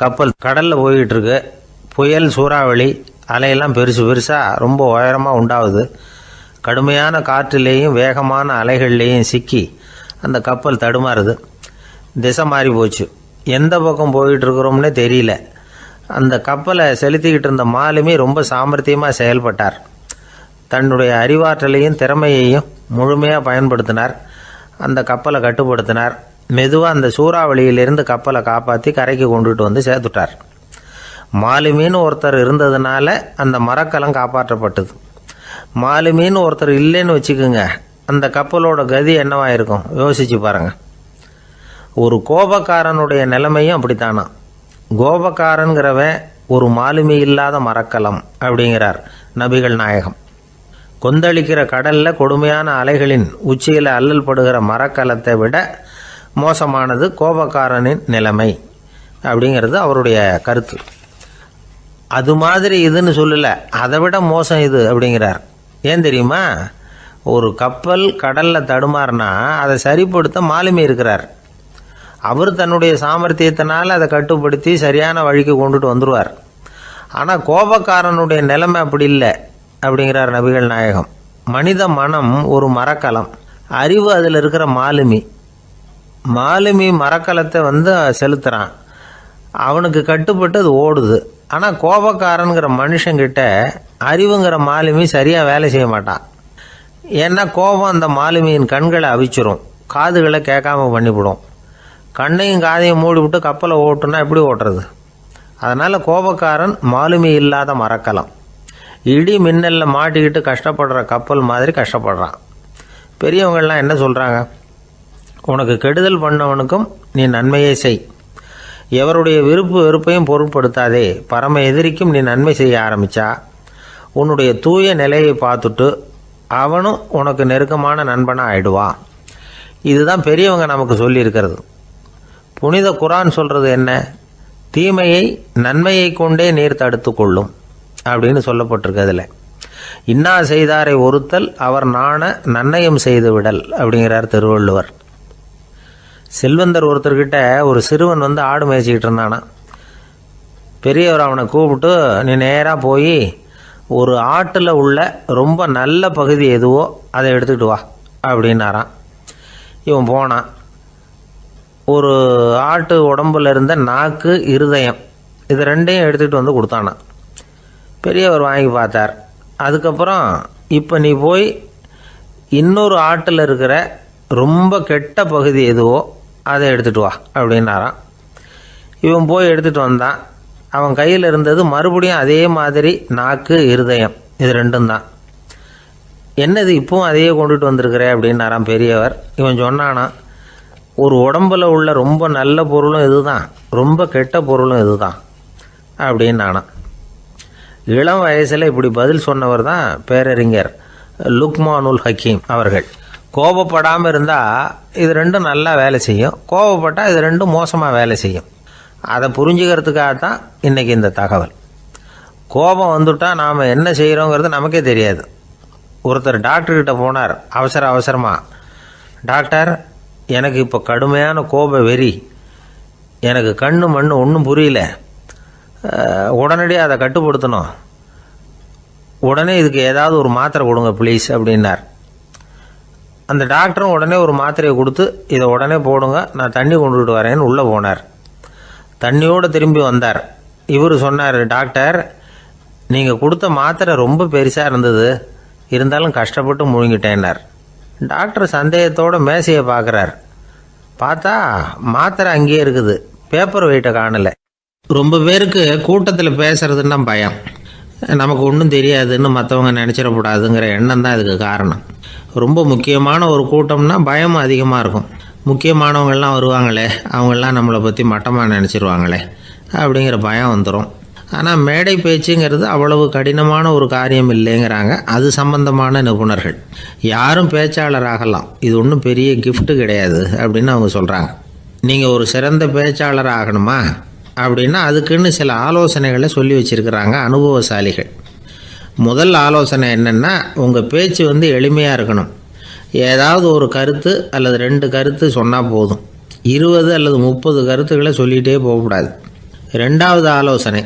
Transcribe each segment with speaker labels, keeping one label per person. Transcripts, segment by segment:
Speaker 1: கப்பல் கடலில் போய்கிட்டு இருக்கு. புயல், சூறாவளி, அலையெல்லாம் பெருசு பெருசாக ரொம்ப உயரமாக உண்டாகுது. கடுமையான காற்றிலேயும் வேகமான அலைகள்லேயும் சிக்கி அந்த கப்பல் தடுமாறுது. திசை மாறி போச்சு. எந்த பக்கம் போயிட்டு இருக்கிறோம்னே தெரியல. அந்த கப்பலை செலுத்திக்கிட்டு இருந்த மாலுமி ரொம்ப சாமர்த்தியமாக செயல்பட்டார். தன்னுடைய அறிவாற்றலையும் திறமையையும் முழுமையாக பயன்படுத்தினார். அந்த கப்பலை கட்டுப்படுத்தினார். மெதுவாக அந்த சூறாவளியிலிருந்து கப்பலை காப்பாற்றி கரைக்கு கொண்டுட்டு வந்து சேர்த்துட்டார். மாலுமின்னு ஒருத்தர் இருந்ததுனால அந்த மரக்கலம் காப்பாற்றப்பட்டது. மாலுமின்னு ஒருத்தர் இல்லைன்னு வச்சுக்கோங்க, அந்த கப்பலோட கதி என்னவா இருக்கும் யோசிச்சு பாருங்க. ஒரு கோபக்காரனுடைய நிலைமையும் அப்படித்தானா. கோபக்காரன்கிறவன் ஒரு மாலுமி இல்லாத மரக்கலம் அப்படிங்கிறார் நபிகள் நாயகம். கொந்தளிக்கிற கடல்ல கொடுமையான அலைகளின் உச்சியில் அல்லல் படுகிற மரக்கலத்தை விட மோசமானது கோபக்காரனின் நிலைமை அப்படிங்கிறது அவருடைய கருத்து. அது மாதிரி இதுன்னு சொல்லல, அதை விட மோசம் இது அப்படிங்கிறார். ஏன் தெரியுமா? ஒரு கப்பல் கடலில் தடுமாறினா அதை சரிப்படுத்த மாலுமி இருக்கிறார். அவர் தன்னுடைய சாமர்த்தியத்தினால் அதை கட்டுப்படுத்தி சரியான வழிக்கு கொண்டுட்டு வந்துடுவார். ஆனால் கோபக்காரனுடைய நிலைமை அப்படி இல்லை அப்படிங்கிறார் நபிகள் நாயகம். மனித மனம் ஒரு மரக்கலம், அறிவு அதில் இருக்கிற மாலுமி. மாலுமி மரக்கலத்தை செலுத்துகிறான், அவனுக்கு கட்டுப்பட்டு அது ஓடுது. ஆனால் கோபக்காரனுங்கிற மனுஷங்கிட்ட அறிவுங்கிற மாலுமி சரியாக வேலை செய்ய மாட்டான். ஏன்னா கோபம் அந்த மாலுமியின் கண்களை அவிச்சிரும், காதுகளை கேட்காம பண்ணிவிடும். கண்ணையும் காதையும் மூடிவிட்டு கப்பலை ஓட்டுனா எப்படி ஓட்டுறது? அதனால் கோபக்காரன் மாலுமி இல்லாத மரக்கலம். இடி மின்னலில் மாட்டிக்கிட்டு கஷ்டப்படுற கப்பல் மாதிரி கஷ்டப்படுறான். பெரியவங்கள்லாம் என்ன சொல்கிறாங்க? உனக்கு கெடுதல் பண்ணவனுக்கும் நீ நன்மையே செய், எவருடைய விருப்பு வெறுப்பையும் பொருட்படுத்தாதே. பரம எதிரிக்கும் நீ நன்மை செய்ய ஆரம்பித்தா உன்னுடைய தூய நிலையை பார்த்துட்டு அவனும் உனக்கு நெருக்கமான நண்பனாக ஆயிடுவான். இதுதான் பெரியவங்க நமக்கு சொல்லியிருக்கிறது. புனித குரான் சொல்கிறது என்ன? தீமையை நன்மையை கொண்டே நீர் தடுத்து கொள்ளும் அப்படின்னு சொல்லப்பட்டிருக்கிறதுல. இன்னா செய்தாரை ஒருத்தல் அவர் நாண நன்னயம் செய்து விடல் அப்படிங்கிறார் திருவள்ளுவர். செல்வந்தர் ஒருத்தர்கிட்ட ஒரு சிறுவன் ஆடு மேய்ச்சிக்கிட்டு இருந்தானா. பெரியவர் அவனை கூப்பிட்டு, நீ நேராக போய் ஒரு ஆட்டில் உள்ள ரொம்ப நல்ல பகுதி எதுவோ அதை எடுத்துக்கிட்டு வா அப்படின்னாரான். இவன் போனான். ஒரு ஆட்டு உடம்புல இருந்த நாக்கு, இருதயம், இது ரெண்டையும் எடுத்துகிட்டு வந்து கொடுத்தானான். பெரியவர் வாங்கி பார்த்தார். அதுக்கப்புறம் இப்போ நீ போய் இன்னொரு ஆட்டில் இருக்கிற ரொம்ப கெட்ட பகுதி எதுவோ அதை எடுத்துகிட்டு வா அப்படின்னாரான். இவன் போய் எடுத்துகிட்டு வந்தான். அவன் கையில் இருந்தது மறுபடியும் அதே மாதிரி நாக்கு, இருதயம், இது ரெண்டும் தான். என்னது இப்பவும் அதையே கொண்டுட்டு வந்திருக்கிற அப்படின்னாரான் பெரியவர். இவன் சொன்னானா, ஒரு உடம்புல உள்ள ரொம்ப நல்ல பொருளும் இதுதான், ரொம்ப கெட்ட பொருளும் இதுதான் அப்படின்னானா. இளம் வயசில் இப்படி பதில் சொன்னவர் தான் பேரறிஞர் லுக்மானுல் ஹக்கீம் அவர்கள். கோபப்படாமல் இருந்தால் இது ரெண்டும் நல்லா வேலை செய்யும், கோபப்பட்டால் இது ரெண்டும் மோசமாக வேலை செய்யும். அதை புரிஞ்சுக்கிறதுக்காகத்தான் இன்றைக்கி இந்த தகவல். கோபம் வந்துட்டால் நாம் என்ன செய்கிறோங்கிறது நமக்கே தெரியாது. ஒருத்தர் டாக்டர்கிட்ட போனார் அவசரமாக. டாக்டர், எனக்கு இப்போ கடுமையான கோப வெறி, எனக்கு கண்ணு மண்ணு ஒன்றும் புரியல, உடனடியாக அதை கட்டுப்படுத்தணும், உடனே இதுக்கு ஏதாவது ஒரு மாத்திரை கொடுங்க ப்ளீஸ் அப்படின்னார். அந்த டாக்டரும் உடனே ஒரு மாத்திரையை கொடுத்து, இதை உடனே போடுங்க, நான் தண்ணி கொண்டுகிட்டு வரேன்னு உள்ளே போனார். தண்ணியோடு திரும்பி வந்தார். இவர் சொன்னார், டாக்டர், நீங்கள் கொடுத்த மாத்திரை ரொம்ப பெருசாக இருந்தது, இருந்தாலும் கஷ்டப்பட்டு முழுங்கிட்டேன்னார். டாக்டர் சந்தேகத்தோடு மேசையை பார்க்குறார். பார்த்தா மாத்திரை அங்கேயே இருக்குது, பேப்பர் வெயிட்டை காணலை. ரொம்ப பேருக்கு கூட்டத்தில் பேசுறதுன்னா பயம், நமக்கு ஒன்றும் தெரியாதுன்னு மற்றவங்க நினச்சிடக்கூடாதுங்கிற எண்ணம் தான் இதுக்கு காரணம். ரொம்ப முக்கியமான ஒரு கூட்டம்னா பயம் அதிகமாக இருக்கும். முக்கியமானவங்கள்லாம் வருவாங்களே, அவங்களாம் நம்மளை பற்றி மட்டமாக நினச்சிருவாங்களே அப்படிங்கிற பயம் வந்துடும். ஆனால் மேடை பேச்சுங்கிறது அவ்வளவு கடினமான ஒரு காரியம் இல்லைங்கிறாங்க அது சம்பந்தமான நிபுணர்கள். யாரும் பேச்சாளர் ஆகலாம், இது ஒன்றும் பெரிய கிஃப்ட்டு கிடையாது அப்படின்னு அவங்க சொல்கிறாங்க. நீங்கள் ஒரு சிறந்த பேச்சாளர் ஆகணுமா அப்படின்னா அதுக்குன்னு சில ஆலோசனைகளை சொல்லி வச்சுருக்கிறாங்க அனுபவசாலிகள். முதல் ஆலோசனை என்னென்னா, உங்கள் பேச்சு எளிமையாக இருக்கணும். ஏதாவது ஒரு கருத்து அல்லது 2 கருத்து சொன்னால் போதும். 20 அல்லது 30 கருத்துக்களை சொல்லிகிட்டே போகக்கூடாது. ரெண்டாவது ஆலோசனை,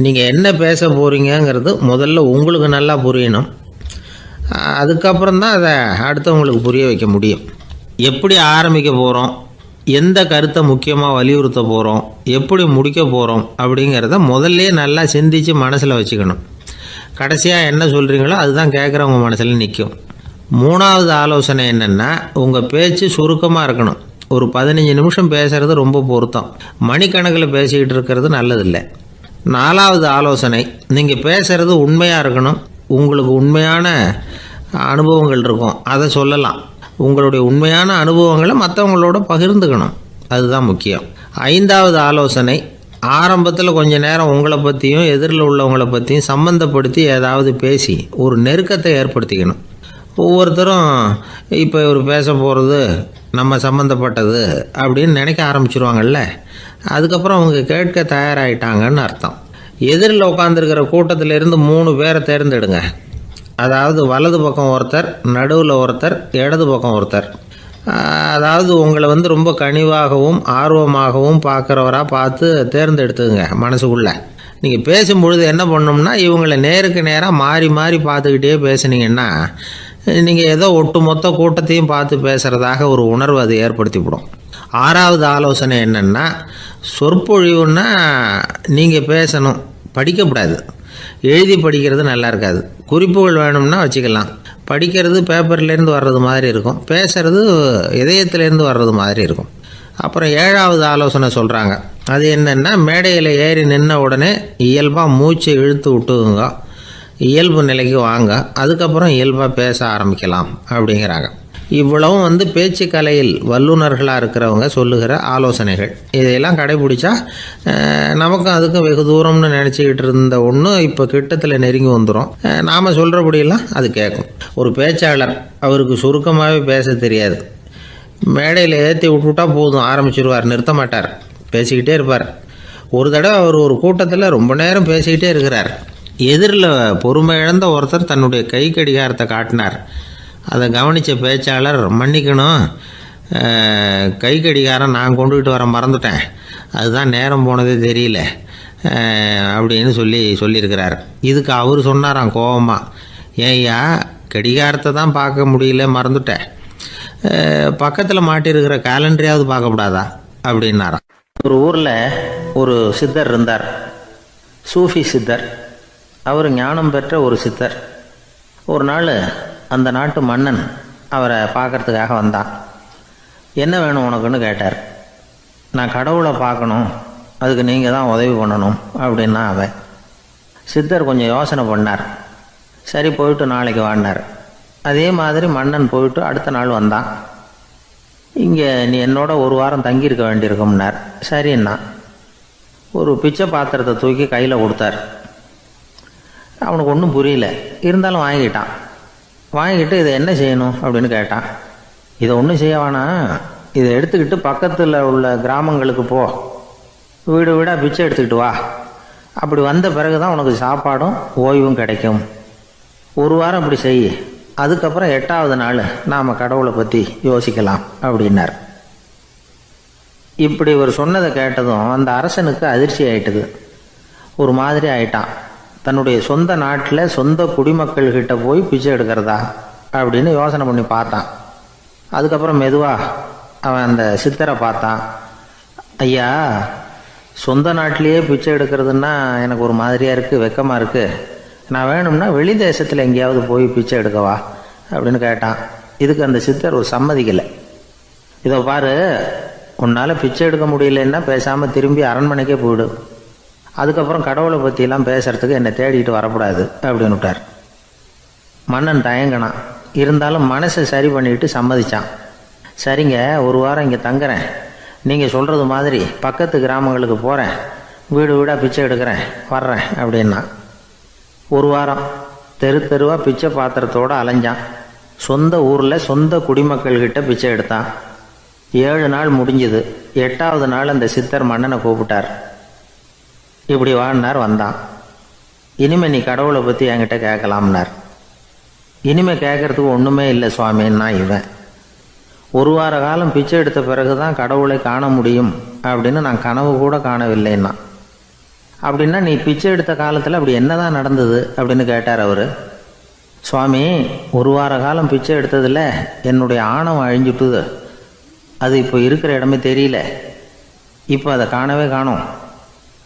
Speaker 1: நீங்கள் என்ன பேச போகிறீங்கிறது முதல்ல உங்களுக்கு நல்லா புரியணும். அதுக்கப்புறம் தான் அதை அடுத்தவங்களுக்கு புரிய வைக்க முடியும். எப்படி ஆரம்பிக்க போகிறோம், எந்த கருத்தை முக்கியமாக வலியுறுத்த போகிறோம், எப்படி முடிக்க போகிறோம் அப்படிங்கிறத முதல்ல நல்லா சிந்தித்து மனசில் வச்சுக்கணும். கடைசியாக என்ன சொல்கிறீங்களோ அதுதான் கேட்குறவங்க மனசில் நிற்கும். மூணாவது ஆலோசனை என்னென்னா, உங்கள் பேச்சு சுருக்கமாக இருக்கணும். ஒரு 15 நிமிஷம் பேசுகிறது ரொம்ப பொருத்தம். மணிக்கணக்கில் பேசிக்கிட்டு இருக்கிறது நல்லதில்லை. நாலாவது ஆலோசனை, நீங்கள் பேசுகிறது உண்மையாக இருக்கணும். உங்களுக்கு உண்மையான அனுபவங்கள் இருக்கும், அதை சொல்லலாம். உங்களுடைய உண்மையான அனுபவங்களை மற்றவங்களோட பகிர்ந்துக்கணும், அதுதான் முக்கியம். ஐந்தாவது ஆலோசனை, ஆரம்பத்தில் கொஞ்ச நேரம் உங்களை பற்றியும் எதிரில் உள்ளவங்களை பற்றியும் சம்மந்தப்படுத்தி ஏதாவது பேசி ஒரு நெருக்கத்தை ஏற்படுத்திக்கணும். ஒவ்வொருத்தரும் இப்போ இவர் பேச போகிறது நம்ம சம்மந்தப்பட்டது அப்படின்னு நினைக்க ஆரம்பிச்சிருவாங்கல்ல, அதுக்கப்புறம் அவங்க கேட்க தயாராகிட்டாங்கன்னு அர்த்தம். எதிரில் உட்காந்துருக்கிற கூட்டத்திலேருந்து 3 பேரை தேர்ந்தெடுங்க. அதாவது வலது பக்கம் ஒருத்தர், நடுவில் ஒருத்தர், இடது பக்கம் ஒருத்தர். அதாவது உங்களை ரொம்ப கனிவாகவும் ஆர்வமாகவும் பார்க்குறவராக பார்த்து தேர்ந்தெடுத்துங்க மனசுக்குள்ளே. நீங்கள் பேசும்பொழுது என்ன பண்ணணும்னா, இவங்களை நேருக்கு நேராக மாறி மாறி பார்த்துக்கிட்டே பேசுனீங்கன்னா நீங்கள் ஏதோ ஒட்டுமொத்த கூட்டத்தையும் பார்த்து பேசுகிறதாக ஒரு உணர்வு அது ஏற்படுத்திவிடும். ஆறாவது ஆலோசனை என்னென்னா, சொற்பொழிவுன்னா நீங்கள் பேசணும், படிக்கக்கூடாது. எழுதி படிக்கிறது நல்லா இருக்காது. குறிப்புகள் வேணும்னா வச்சுக்கலாம். படிக்கிறது பேப்பர்லேருந்து வர்றது மாதிரி இருக்கும், பேசுகிறது இதயத்திலேருந்து வர்றது மாதிரி இருக்கும். அப்புறம் ஏழாவது ஆலோசனை சொல்கிறாங்க. அது என்னென்னா, மேடையில் ஏறி நின்ன உடனே இயல்பாக மூச்சை இழுத்து விட்டுங்க, இயல்பு நிலைக்கு வாங்க, அதுக்கப்புறம் இயல்பாக பேச ஆரம்பிக்கலாம் அப்படிங்கிறாங்க. இவ்வளவும் பேச்சு கலையில் வல்லுநர்களாக இருக்கிறவங்க சொல்லுகிற ஆலோசனைகள். இதையெல்லாம் கடைபிடிச்சா நமக்கும் அதுக்கும் வெகு தூரம்னு நினச்சிக்கிட்டு இருந்த ஒன்று இப்போ கிட்டத்தில் நெருங்கி வந்துடும். நாம் சொல்கிறபடியெல்லாம் அது கேட்கும். ஒரு பேச்சாளர், அவருக்கு சுருக்கமாகவே பேச தெரியாது. மேடையில் ஏற்றி விட்டுவிட்டா போதும், ஆரம்பிச்சிருவார், நிறுத்த மாட்டார், பேசிக்கிட்டே இருப்பார். ஒரு தடவை அவர் ஒரு கூட்டத்தில் ரொம்ப நேரம் பேசிக்கிட்டே இருக்கிறார். எதிரில் பொறுமை இழந்த ஒருத்தர் தன்னுடைய கை கடிகாரத்தை காட்டினார். அதை கவனித்த பேச்சாளர், மன்னிக்கணும், கை கடிகாரம் நான் கொண்டுகிட்டு வர மறந்துட்டேன், அதுதான் நேரம் போனதே தெரியல அப்படின்னு சொல்லியிருக்கிறார். இதுக்கு அவர் சொன்னாராம் கோபமாக, ஏய்யா கடிகாரத்தை தான் பார்க்க முடியல, மறந்துட்டேன், பக்கத்தில் மாட்டியிருக்கிற கேலண்டரையாவது பார்க்கக்கூடாதா அப்படின்னாராம். ஒரு ஊரில் ஒரு சித்தர் இருந்தார், சூஃபி சித்தர். அவர் ஞானம் பெற்ற ஒரு சித்தர். ஒரு நாள் அந்த நாட்டு மன்னன் அவரை பார்க்கறதுக்காக வந்தான். என்ன வேணும் உனக்குன்னு கேட்டார். நான் கடவுளை பார்க்கணும், அதுக்கு நீங்கள் தான் உதவி பண்ணணும் அப்படின்னா அவன். சித்தர் கொஞ்சம் யோசனை பண்ணார். சரி, போயிட்டு நாளைக்கு வாடினார். அதே மாதிரி மன்னன் போயிட்டு அடுத்த நாள் வந்தான். இங்கே நீ என்னோட ஒரு வாரம் தங்கியிருக்க வேண்டியிருக்கும்னார். சரின்னா ஒரு பிச்சை பாத்திரத்தை தூக்கி கையில் கொடுத்தார். அவனுக்கு ஒன்றும் புரியல, இருந்தாலும் வாங்கிக்கிட்டான். வாங்கிக்கிட்டு இதை என்ன செய்யணும் அப்படின்னு கேட்டான். இதை ஒன்றும் செய்ய வேணாம், இதை எடுத்துக்கிட்டு பக்கத்தில் உள்ள கிராமங்களுக்கு போ, வீடு வீடாக பிச்சை எடுத்துக்கிட்டு வா, அப்படி வந்த பிறகு தான் உனக்கு சாப்பாடும் ஓய்வும் கிடைக்கும். ஒரு வாரம் இப்படி செய், அதுக்கப்புறம் 8வது நாள் நாம் கடவுளை பற்றி யோசிக்கலாம் அப்படின்னார். இப்படி இவர் சொன்னதை கேட்டதும் அந்த அரசனுக்கு அதிர்ச்சி ஆயிட்டுது. ஒரு மாதிரி ஆயிட்டான். தன்னுடைய சொந்த நாட்டில் சொந்த குடிமக்கள்கிட்ட போய் பிச்சை எடுக்கிறதா அப்படின்னு யோசனை பண்ணி பார்த்தான். அதுக்கப்புறம் மெதுவாக அவன் அந்த சித்தரை பார்த்தான். ஐயா, சொந்த நாட்டிலேயே பிச்சை எடுக்கிறதுன்னா எனக்கு ஒரு மாதிரியாக இருக்குது, வெக்கமாக இருக்குது, நான் வேணும்னா வெளி தேசத்தில் எங்கேயாவது போய் பிச்சை எடுக்கவா அப்படின்னு கேட்டான். இதுக்கு அந்த சித்தர் ஒரு சம்மதிக்கலை. இதை பாரு, உன்னால் பிச்சை எடுக்க முடியலன்னா பேசாமல் திரும்பி அரண்மனைக்கே போயிடு, அதுக்கப்புறம் கடவுளை பற்றியெல்லாம் பேசுகிறதுக்கு என்னை தேடிட்டு வரக்கூடாது அப்படின்னு விட்டார். மன்னன் தயங்கினான். இருந்தாலும் மனசை சரி பண்ணிட்டு சம்மதிச்சான். சரிங்க, ஒரு வாரம் இங்கே தங்குறேன், நீங்கள் சொல்கிறது மாதிரி பக்கத்து கிராமங்களுக்கு போகிறேன், வீடு வீடாக பிச்சை எடுக்கிறேன், வர்றேன் அப்படின்னா. ஒரு வாரம் தெரு தெருவாக பிச்சை பாத்திரத்தோடு அலைஞ்சான். சொந்த ஊரில் சொந்த குடிமக்கள்கிட்ட பிச்சை எடுத்தான். 7 நாள் முடிஞ்சுது. 8வது நாள் அந்த சித்தர் மன்னனை கூப்பிட்டார். இப்படி வாழ்னார், வந்தான். இனிமே நீ கடவுளை பற்றி என்கிட்ட கேட்கலாம்னார். இனிமே கேட்கறதுக்கு ஒன்றுமே இல்லை சுவாமின்னா இவன். ஒரு வார காலம் பிச்சை எடுத்த பிறகு தான் கடவுளை காண முடியும் அப்படின்னு நான் கனவு கூட காணவில்லைன்னா. அப்படின்னா நீ பிச்சை எடுத்த காலத்தில் அப்படி என்னதான் நடந்தது அப்படின்னு கேட்டார் அவர். சுவாமி, ஒரு வார காலம் பிச்சை எடுத்ததில் என்னுடைய ஆணவம் அழிஞ்சுட்டுது. அது இப்போ இருக்கிற இடமே தெரியல. இப்போ அதை காணவே காணோம்.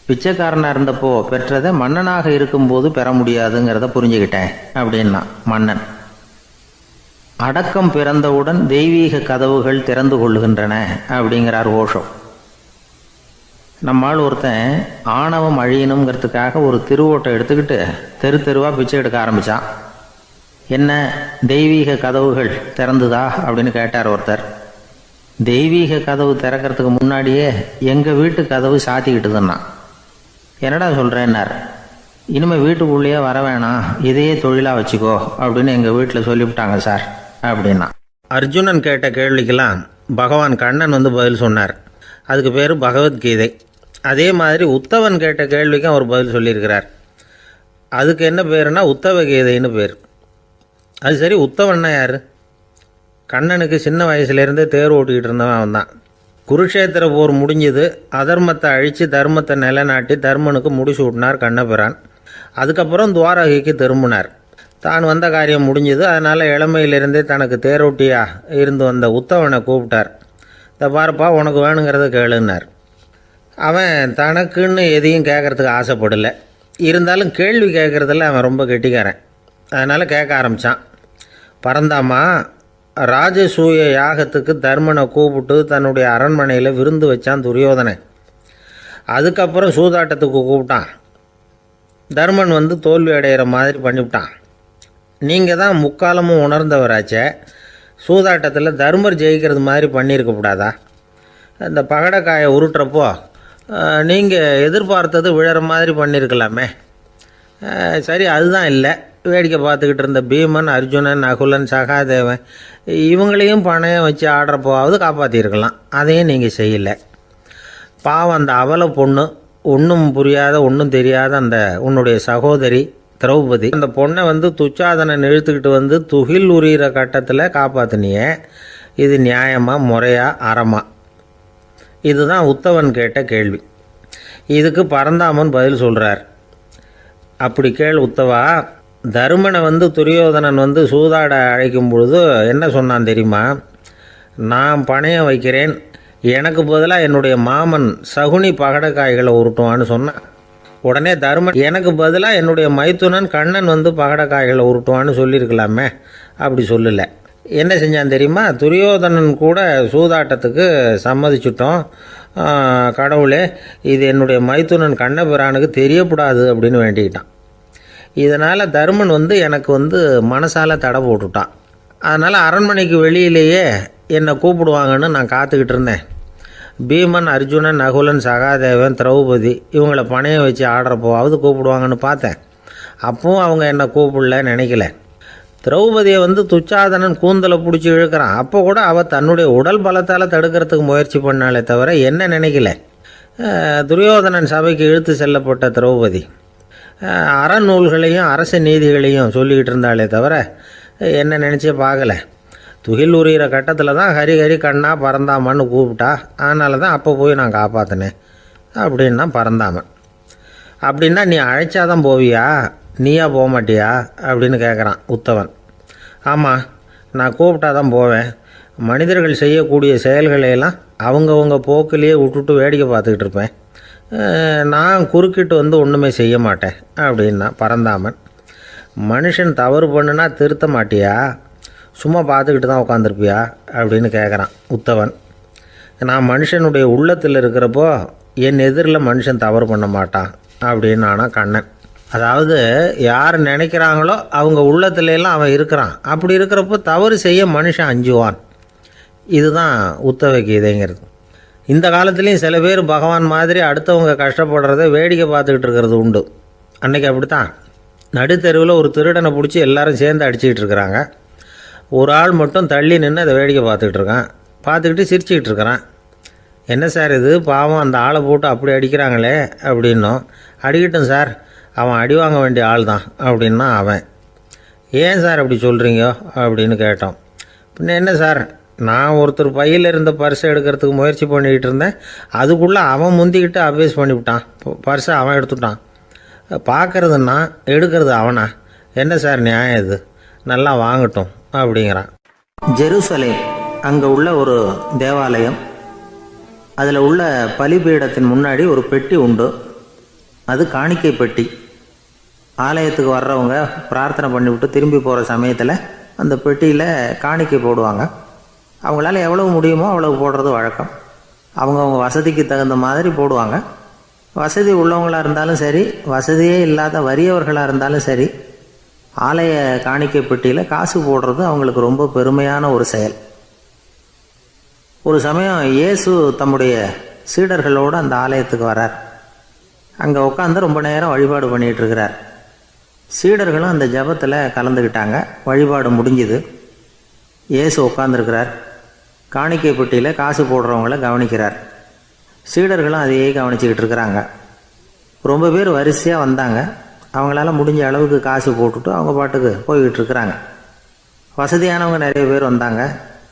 Speaker 1: பிச்சைக்காரனாக இருந்தப்போ பெற்றதை மன்னனாக இருக்கும்போது பெற முடியாதுங்கிறத புரிஞ்சுக்கிட்டேன் அப்படின்னா மன்னன். அடக்கம் பிறந்தவுடன் தெய்வீக கதவுகள் திறந்து கொள்ளுகின்றன அப்படிங்கிறார் ஓஷோ. நம்மால் ஒருத்தன் ஆணவம் அழியணுங்கிறதுக்காக ஒரு திருவோட்டை எடுத்துக்கிட்டு தெரு தெருவாக பிச்சை எடுக்க ஆரம்பித்தான். என்ன, தெய்வீக கதவுகள் திறந்துதா அப்படின்னு கேட்டார் ஒருத்தர். தெய்வீக கதவு திறக்கிறதுக்கு முன்னாடியே எங்கள் வீட்டு கதவு சாத்திக்கிட்டுதுன்னா. என்னடா சொல்கிறேன்னார். இனிமேல் வீட்டுக்குள்ளேயே வர வேணாம், இதையே தொழிலாக வச்சுக்கோ அப்படின்னு எங்கள் வீட்டில் சொல்லிவிட்டாங்க சார் அப்படின்னா. அர்ஜுனன் கேட்ட கேள்விக்கெல்லாம் பகவான் கண்ணன் பதில் சொன்னார். அதுக்கு பேர் பகவத்கீதை. அதே மாதிரி உத்தவன் கேட்ட கேள்விக்கும் அவர் பதில் சொல்லியிருக்கிறார். அதுக்கு என்ன பேருனா உத்தவ கீதைன்னு பேர். அது சரி, உத்தவன்னா யார்? கண்ணனுக்கு சின்ன வயசுலேருந்தே தேர் ஓட்டிக்கிட்டு இருந்தவன் அவன் தான். குருஷேத்திர போர் முடிஞ்சது. அதர்மத்தை அழித்து தர்மத்தை நிலைநாட்டி தர்மனுக்கு முடிச்சு விட்டினார் கண்ணபிரான். அதுக்கப்புறம் துவாரகைக்கு திரும்பினார். தான் வந்த காரியம் முடிஞ்சது. அதனால் இளமையிலிருந்தே தனக்கு தேரோட்டியாக இருந்து வந்த உத்தவனை கூப்பிட்டார். இந்த பாருப்பா, உனக்கு வேணுங்கிறத கேளுன்னார். அவன் தனக்குன்னு எதையும் கேட்குறதுக்கு ஆசைப்படலை. இருந்தாலும் கேள்வி கேட்குறதில் அவன் ரொம்ப கெட்டிக்காரன். அதனால் கேட்க ஆரம்பித்தான். பரந்தாமா, ராஜசூய யாகத்துக்கு தர்மனை கூப்பிட்டு தன்னுடைய அரண்மனையில் விருந்து வச்சான் துரியோதனை. அதுக்கப்புறம் சூதாட்டத்துக்கு கூப்பிட்டான். தர்மன் தோல்வி அடைகிற மாதிரி பண்ணிவிட்டான். நீங்கள் தான் முக்காலமும் உணர்ந்தவராச்சே, சூதாட்டத்தில் தர்மர் ஜெயிக்கிறது மாதிரி பண்ணியிருக்கக்கூடாதா? இந்த பகடைக்காயை உருட்டுறப்போ நீங்கள் எதிர்பார்த்தது விழற மாதிரி பண்ணியிருக்கலாமே. சரி, அதுதான் இல்லை. வேடிக்கை பார்த்துக்கிட்டு இருந்த பீமன், அர்ஜுனன், நகுலன், சகாதேவன் இவங்களையும் பணையம் வச்சு ஆடுறப்போவாவது காப்பாற்றிருக்கலாம். அதையும் நீங்கள் செய்யலை. பாவம், அந்த அவல பொண்ணு, ஒன்றும் புரியாத ஒன்றும் தெரியாத அந்த உன்னுடைய சகோதரி திரௌபதி, அந்த பொண்ணை துச்சாதனன் இழுத்துக்கிட்டு துகில் உரிகிற கட்டத்தில் காப்பாற்றினியே. இது நியாயமா, முறையா, அறமா? இதுதான் உத்தவன் கேட்ட கேள்வி. இதுக்கு பரந்தாமன் பதில் சொல்கிறார். அப்படி கேள் உத்தவா. தருமனை துரியோதனன் சூதாட அழைக்கும் பொழுது என்ன சொன்னான் தெரியுமா? நான் பணையம் வைக்கிறேன், எனக்கு பதிலாக என்னுடைய மாமன் சகுனி பகடைக்காய்களை உருட்டுவான்னு சொன்னான். உடனே தருமன், எனக்கு பதிலாக என்னுடைய மைத்துனன் கண்ணன் பகடைக்காய்களை உருட்டுவான்னு சொல்லியிருக்கலாமே. அப்படி சொல்லலை. என்ன செஞ்சான் தெரியுமா? துரியோதனன் கூட சூதாட்டத்துக்கு சம்மதிச்சிட்டோம், கடவுளே இது என்னுடைய மைத்துனன் கண்ணபிரானுக்கு தெரியக்கூடாது அப்படின்னு வேண்டிக்கிட்டான். இதனால் தருமன் எனக்கு மனசால் தடை போட்டுட்டான். அதனால் அரண்மனைக்கு வெளியிலேயே என்னை கூப்பிடுவாங்கன்னு நான் காத்துக்கிட்டு இருந்தேன். பீமன், அர்ஜுனன், நகுலன், சகாதேவன், திரௌபதி இவங்களை பணையம் வச்சு ஆடுறப்போவாவது கூப்பிடுவாங்கன்னு பார்த்தேன். அப்பவும் அவங்க என்னை கூப்பிடல, நினைக்கல. திரௌபதியை துச்சாதனன் கூந்தலை பிடிச்சி இழுக்கிறான். அப்போ கூட அவள் தன்னுடைய உடல் பலத்தால் தடுக்கிறதுக்கு முயற்சி பண்ணாலே தவிர என்ன நினைக்கல. துரியோதனன் சபைக்கு இழுத்து செல்லப்பட்ட திரௌபதி அறநூல்களையும் அரச நீதிகளையும் சொல்லிக்கிட்டு இருந்தாலே தவிர என்ன நினச்சே பார்க்கல. துகில் உரிகிற கட்டத்தில் தான் ஹரி ஹரி கண்ணா பரந்தாமன்னு கூப்பிட்டா. அதனால தான் அப்போ போய் நான் காப்பாற்றினேன் அப்படின்னா பரந்தாமன். அப்படின்னா நீ அழைச்சாதான் போவியா, நீயா போக மாட்டியா அப்படின்னு கேட்குறான் உத்தவன். ஆமாம், நான் கூப்பிட்டா தான் போவேன். மனிதர்கள் செய்யக்கூடிய செயல்களையெல்லாம் அவங்கவுங்க போக்கிலேயே விட்டுட்டு வேடிக்கை பார்த்துக்கிட்டு இருப்பேன். நான் குறுக்கிட்டு ஒன்றுமே செய்ய மாட்டேன் அப்படின்னா பரந்தாமன். மனுஷன் தவறு பண்ணுனா திருத்த மாட்டியா, சும்மா பார்த்துக்கிட்டு தான் உட்காந்துருப்பியா அப்படின்னு கேட்குறான் உத்தவன். நான் மனுஷனுடைய உள்ளத்தில் இருக்கிறப்போ என் எதிரில் மனுஷன் தவறு பண்ண மாட்டான் அப்படின்னு ஆனால் கண்ணன். அதாவது யார் நினைக்கிறாங்களோ அவங்க உள்ளத்துலலாம் அவன் இருக்கிறான். அப்படி இருக்கிறப்போ தவறு செய்ய மனுஷன் அஞ்சுவான். இதுதான் உத்தவ கீதைங்கிறது. இந்த காலத்துலேயும் சில பேர் பகவான் மாதிரி அடுத்தவங்க கஷ்டப்படுறத வேடிக்கை பார்த்துக்கிட்டு இருக்கிறது உண்டு. அன்றைக்கி அப்படித்தான் நடுத்தெருவில் ஒரு திருடனை பிடிச்சி எல்லாரும் சேர்ந்து அடிச்சுக்கிட்டு இருக்கிறாங்க. ஒரு ஆள் மட்டும் தள்ளி நின்று அதை வேடிக்கை பார்த்துக்கிட்டு இருக்கான். பார்த்துக்கிட்டு சிரிச்சுக்கிட்டு இருக்கிறான். என்ன சார் இது, பாவம் அந்த ஆளை போட்டு அப்படி அடிக்கிறாங்களே அப்படின்னோம். அடிக்கட்டும் சார், அவன் அடி வாங்க வேண்டிய ஆள் தான் அப்படின்னா அவன். ஏன் சார் அப்படி சொல்கிறீங்க அப்படின்னு கேட்டோம். பின்ன என்ன சார், நான் ஒருத்தர் பையில் இருந்த பர்ஸை எடுக்கிறதுக்கு முயற்சி பண்ணிக்கிட்டு இருந்தேன். அதுக்குள்ளே அவன் முந்திக்கிட்டு அபேஸ் பண்ணிவிட்டான். பர்ஸை அவன் எடுத்துட்டான். பார்க்கறது நான், எடுக்கிறது அவனா? என்ன சார் நியாயம் இது? நல்லா வாங்கட்டும் அப்படிங்கிறான். ஜெருசலேம் அங்கே உள்ள ஒரு தேவாலயம். அதில் உள்ள பலிபீடத்தின் முன்னாடி ஒரு பெட்டி உண்டு. அது காணிக்கை பெட்டி. ஆலயத்துக்கு வர்றவங்க பிரார்த்தனை பண்ணிவிட்டு திரும்பி போகிற சமயத்தில் அந்த பெட்டியில் காணிக்கை போடுவாங்க. அவங்களால எவ்வளவு முடியுமோ அவ்வளவு போடுறது வழக்கம். அவங்கவுங்க வசதிக்கு தகுந்த மாதிரி போடுவாங்க. வசதி உள்ளவங்களாக இருந்தாலும் சரி, வசதியே இல்லாத வறியவர்களாக இருந்தாலும் சரி, ஆலய காணிக்கை பெட்டியில் காசு போடுறது அவங்களுக்கு ரொம்ப பெருமையான ஒரு செயல். ஒரு சமயம் இயேசு தம்முடைய சீடர்களோடு அந்த ஆலயத்துக்கு வரார். அங்கே உட்காந்து ரொம்ப நேரம் வழிபாடு பண்ணிகிட்டு இருக்கிறார். சீடர்களும் அந்த ஜபத்தில் கலந்துக்கிட்டாங்க. வழிபாடு முடிஞ்சுது. இயேசு உட்காந்துருக்கிறார். காணிக்கை பெட்டியில் காசு போடுறவங்கள கவனிக்கிறார். சீடர்களும் அதையே கவனிச்சிக்கிட்டு இருக்கிறாங்க. ரொம்ப பேர் வரிசையாக வந்தாங்க. அவங்களால முடிஞ்ச அளவுக்கு காசு போட்டுட்டு அவங்க பாட்டுக்கு போய்கிட்டு இருக்கிறாங்க. வசதியானவங்க நிறைய பேர் வந்தாங்க.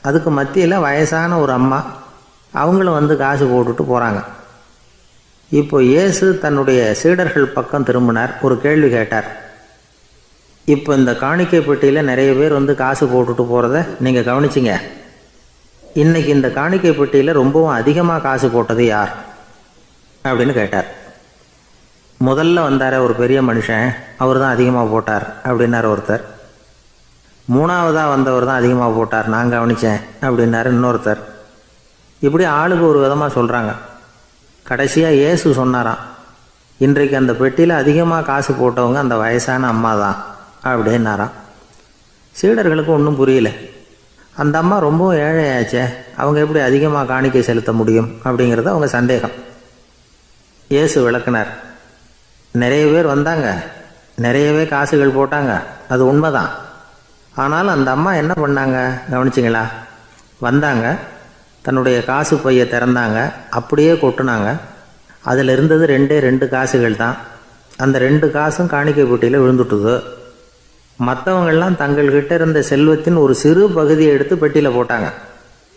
Speaker 1: அதுக்கு மத்தியில் வயசான ஒரு அம்மா, அவங்களும் வந்து காசு போட்டுட்டு போகிறாங்க. இப்போ இயேசு தன்னுடைய சீடர்கள் பக்கம் திரும்பினார். ஒரு கேள்வி கேட்டார். இப்போ இந்த காணிக்கை பெட்டியில் நிறைய பேர் வந்து காசு போட்டுட்டு போகிறத நீங்கள் கவனிச்சிங்க. இன்றைக்கி இந்த காணிக்கை பெட்டியில் ரொம்பவும் அதிகமாக காசு போட்டது யார் அப்படின்னு கேட்டார். முதல்ல வந்தார் ஒரு பெரிய மனுஷன், அவர் தான் அதிகமாக போட்டார் அப்படின்னார் ஒருத்தர். மூணாவதாக வந்தவர் தான் அதிகமாக போட்டார், நான் கவனித்தேன் அப்படின்னாரு இன்னொருத்தர். இப்படி ஆளுக்கு ஒரு விதமாக சொல்கிறாங்க. கடைசியாக இயேசு சொன்னாராம், இன்றைக்கு அந்த பெட்டியில் அதிகமாக காசு போட்டவங்க அந்த வயசான அம்மா தான் அப்படின்னாராம். சீடர்களுக்கு ஒன்றும் புரியல. அந்த அம்மா ரொம்பவும் ஏழையாச்சே, அவங்க எப்படி அதிகமாக காணிக்கை செலுத்த முடியும் அப்படிங்கிறது அவங்க சந்தேகம். இயேசு விளக்குனார். நிறைய பேர் வந்தாங்க, நிறையவே காசுகள் போட்டாங்க, அது உண்மைதான். ஆனால் அந்த அம்மா என்ன பண்ணாங்க கவனிச்சிங்களா? வந்தாங்க, தன்னுடைய காசு பையை திறந்தாங்க, அப்படியே கொட்டுனாங்க. அதில் இருந்தது 2 காசுகள் தான். அந்த 2 காசும் காணிக்கை பெட்டியில் விழுந்துட்டுது. மற்றவங்கள்லாம் தங்கள்கிட்ட இருந்த செல்வத்தின் ஒரு சிறு பகுதியை எடுத்து பெட்டியில் போட்டாங்க.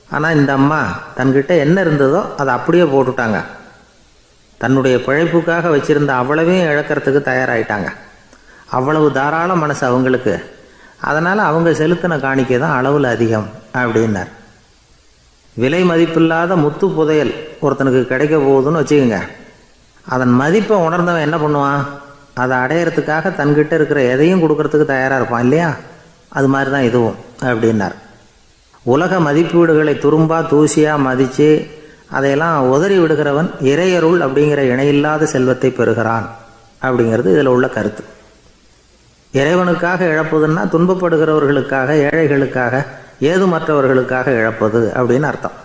Speaker 1: ஆனால் இந்த அம்மா தன்கிட்ட என்ன இருந்ததோ அதை அப்படியே போட்டுட்டாங்க. தன்னுடைய பிழைப்புக்காக வச்சுருந்த அவ்வளவையும் இழக்கிறதுக்கு தயாராகிட்டாங்க. அவ்வளவு தாராள மனசு அவங்களுக்கு. அதனால் அவங்க செலுத்தின காணிக்கை தான் அளவில் அதிகம் அப்படின்னார். விலை மதிப்பில்லாத முத்து புதையல் ஒருத்தனுக்கு கிடைக்க போகுதுன்னு வச்சுக்கோங்க. அதன் மதிப்பை உணர்ந்தவன் என்ன பண்ணுவான்? அதை அடையிறதுக்காக தன்கிட்ட இருக்கிற எதையும் கொடுக்கறதுக்கு தயாராக இருப்பான் இல்லையா? அது மாதிரி தான் இதுவும் அப்படின்னார். உலக மதிப்பீடுகளை துரும்பா தூசியாக மதித்து அதையெல்லாம் உதறி விடுகிறவன் இறையருள் அப்படிங்கிற இணையில்லாத செல்வத்தை பெறுகிறான் அப்படிங்கிறது இதில் உள்ள கருத்து. இறைவனுக்காக இழப்பதுன்னா துன்பப்படுகிறவர்களுக்காக, ஏழைகளுக்காக, ஏதுமற்றவர்களுக்காக இழப்பது அப்படின்னு அர்த்தம்.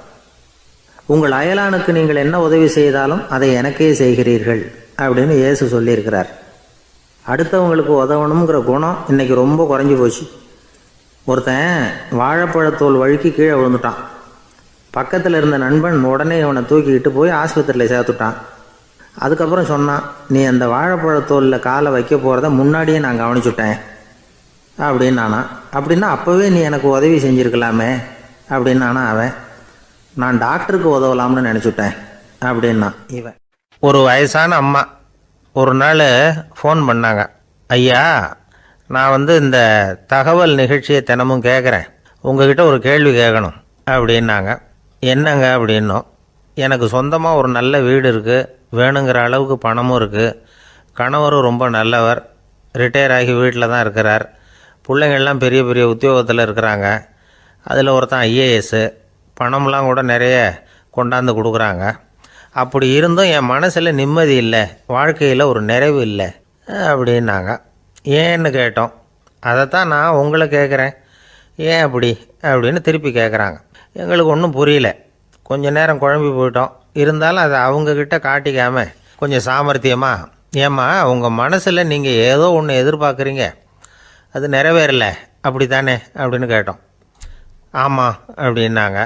Speaker 1: உங்கள் அயலானுக்கு நீங்கள் என்ன உதவி செய்தாலும் அதை எனக்கே செய்கிறீர்கள் அப்படின்னு இயேசு சொல்லியிருக்கிறார். அடுத்தவங்களுக்கு உதவணுங்கிற குணம் இன்றைக்கி ரொம்ப குறைஞ்சி போச்சு. ஒருத்தன் வாழைப்பழத்தோல் வழுக்கி கீழே விழுந்துட்டான். பக்கத்தில் இருந்த நண்பன் உடனே இவனை தூக்கிக்கிட்டு போய் ஆஸ்பத்திரியில் சேர்த்துட்டான். அதுக்கப்புறம் சொன்னான், நீ அந்த வாழைப்பழத்தோலில் காலை வைக்க போகிறத முன்னாடியே நான் கவனிச்சுட்டேன் அப்படின்னானா. அப்படின்னா அப்போவே நீ எனக்கு உதவி செஞ்சுருக்கலாமே அப்படின்னானா அவன். நான் டாக்டருக்கு உதவலாம்னு நினச்சிட்டேன் அப்படின்னா இவன். ஒரு வயசான அம்மா ஒரு நாள் ஃபோன் பண்ணாங்க. ஐயா, நான் இந்த தகவல் நிகழ்ச்சியை தினமும் கேட்குறேன், உங்ககிட்ட ஒரு கேள்வி கேட்கணும் அப்படின்னாங்க. என்னங்க அப்படின்னோம். எனக்கு சொந்தமாக ஒரு நல்ல வீடு இருக்குது, வேணுங்கிற அளவுக்கு பணமும் இருக்குது, கணவரும் ரொம்ப நல்லவர், ரிட்டையர் ஆகி வீட்டில் தான் இருக்கிறார், பிள்ளைங்கள்லாம் பெரிய பெரிய உத்தியோகத்தில் இருக்கிறாங்க, அதில் ஒருத்தன் ஐஏஎஸ்ஸு, பணம்லாம் கூட நிறைய கொண்டாந்து கொடுக்குறாங்க. அப்படி இருந்தும் என் மனசில் நிம்மதி இல்லை, வாழ்க்கையில் ஒரு நிறைவு இல்லை அப்படின்னாங்க. ஏன்னு கேட்டோம். அதைத்தான் நான் உங்களை கேட்குறேன், ஏன் அப்படி அப்படின்னு திருப்பி கேட்குறாங்க. எங்களுக்கு ஒன்றும் புரியல. கொஞ்ச நேரம் குழம்பி போயிட்டோம். இருந்தாலும் அதை அவங்கக்கிட்ட காட்டிக்காமல் கொஞ்சம் சாமர்த்தியமாக, ஏம்மா உங்கள் மனசில் நீங்கள் ஏதோ ஒன்று எதிர்பார்க்குறீங்க, அது நிறைவேறலை அப்படி தானே அப்படின்னு கேட்டோம். ஆமாம் அப்படின்னாங்க.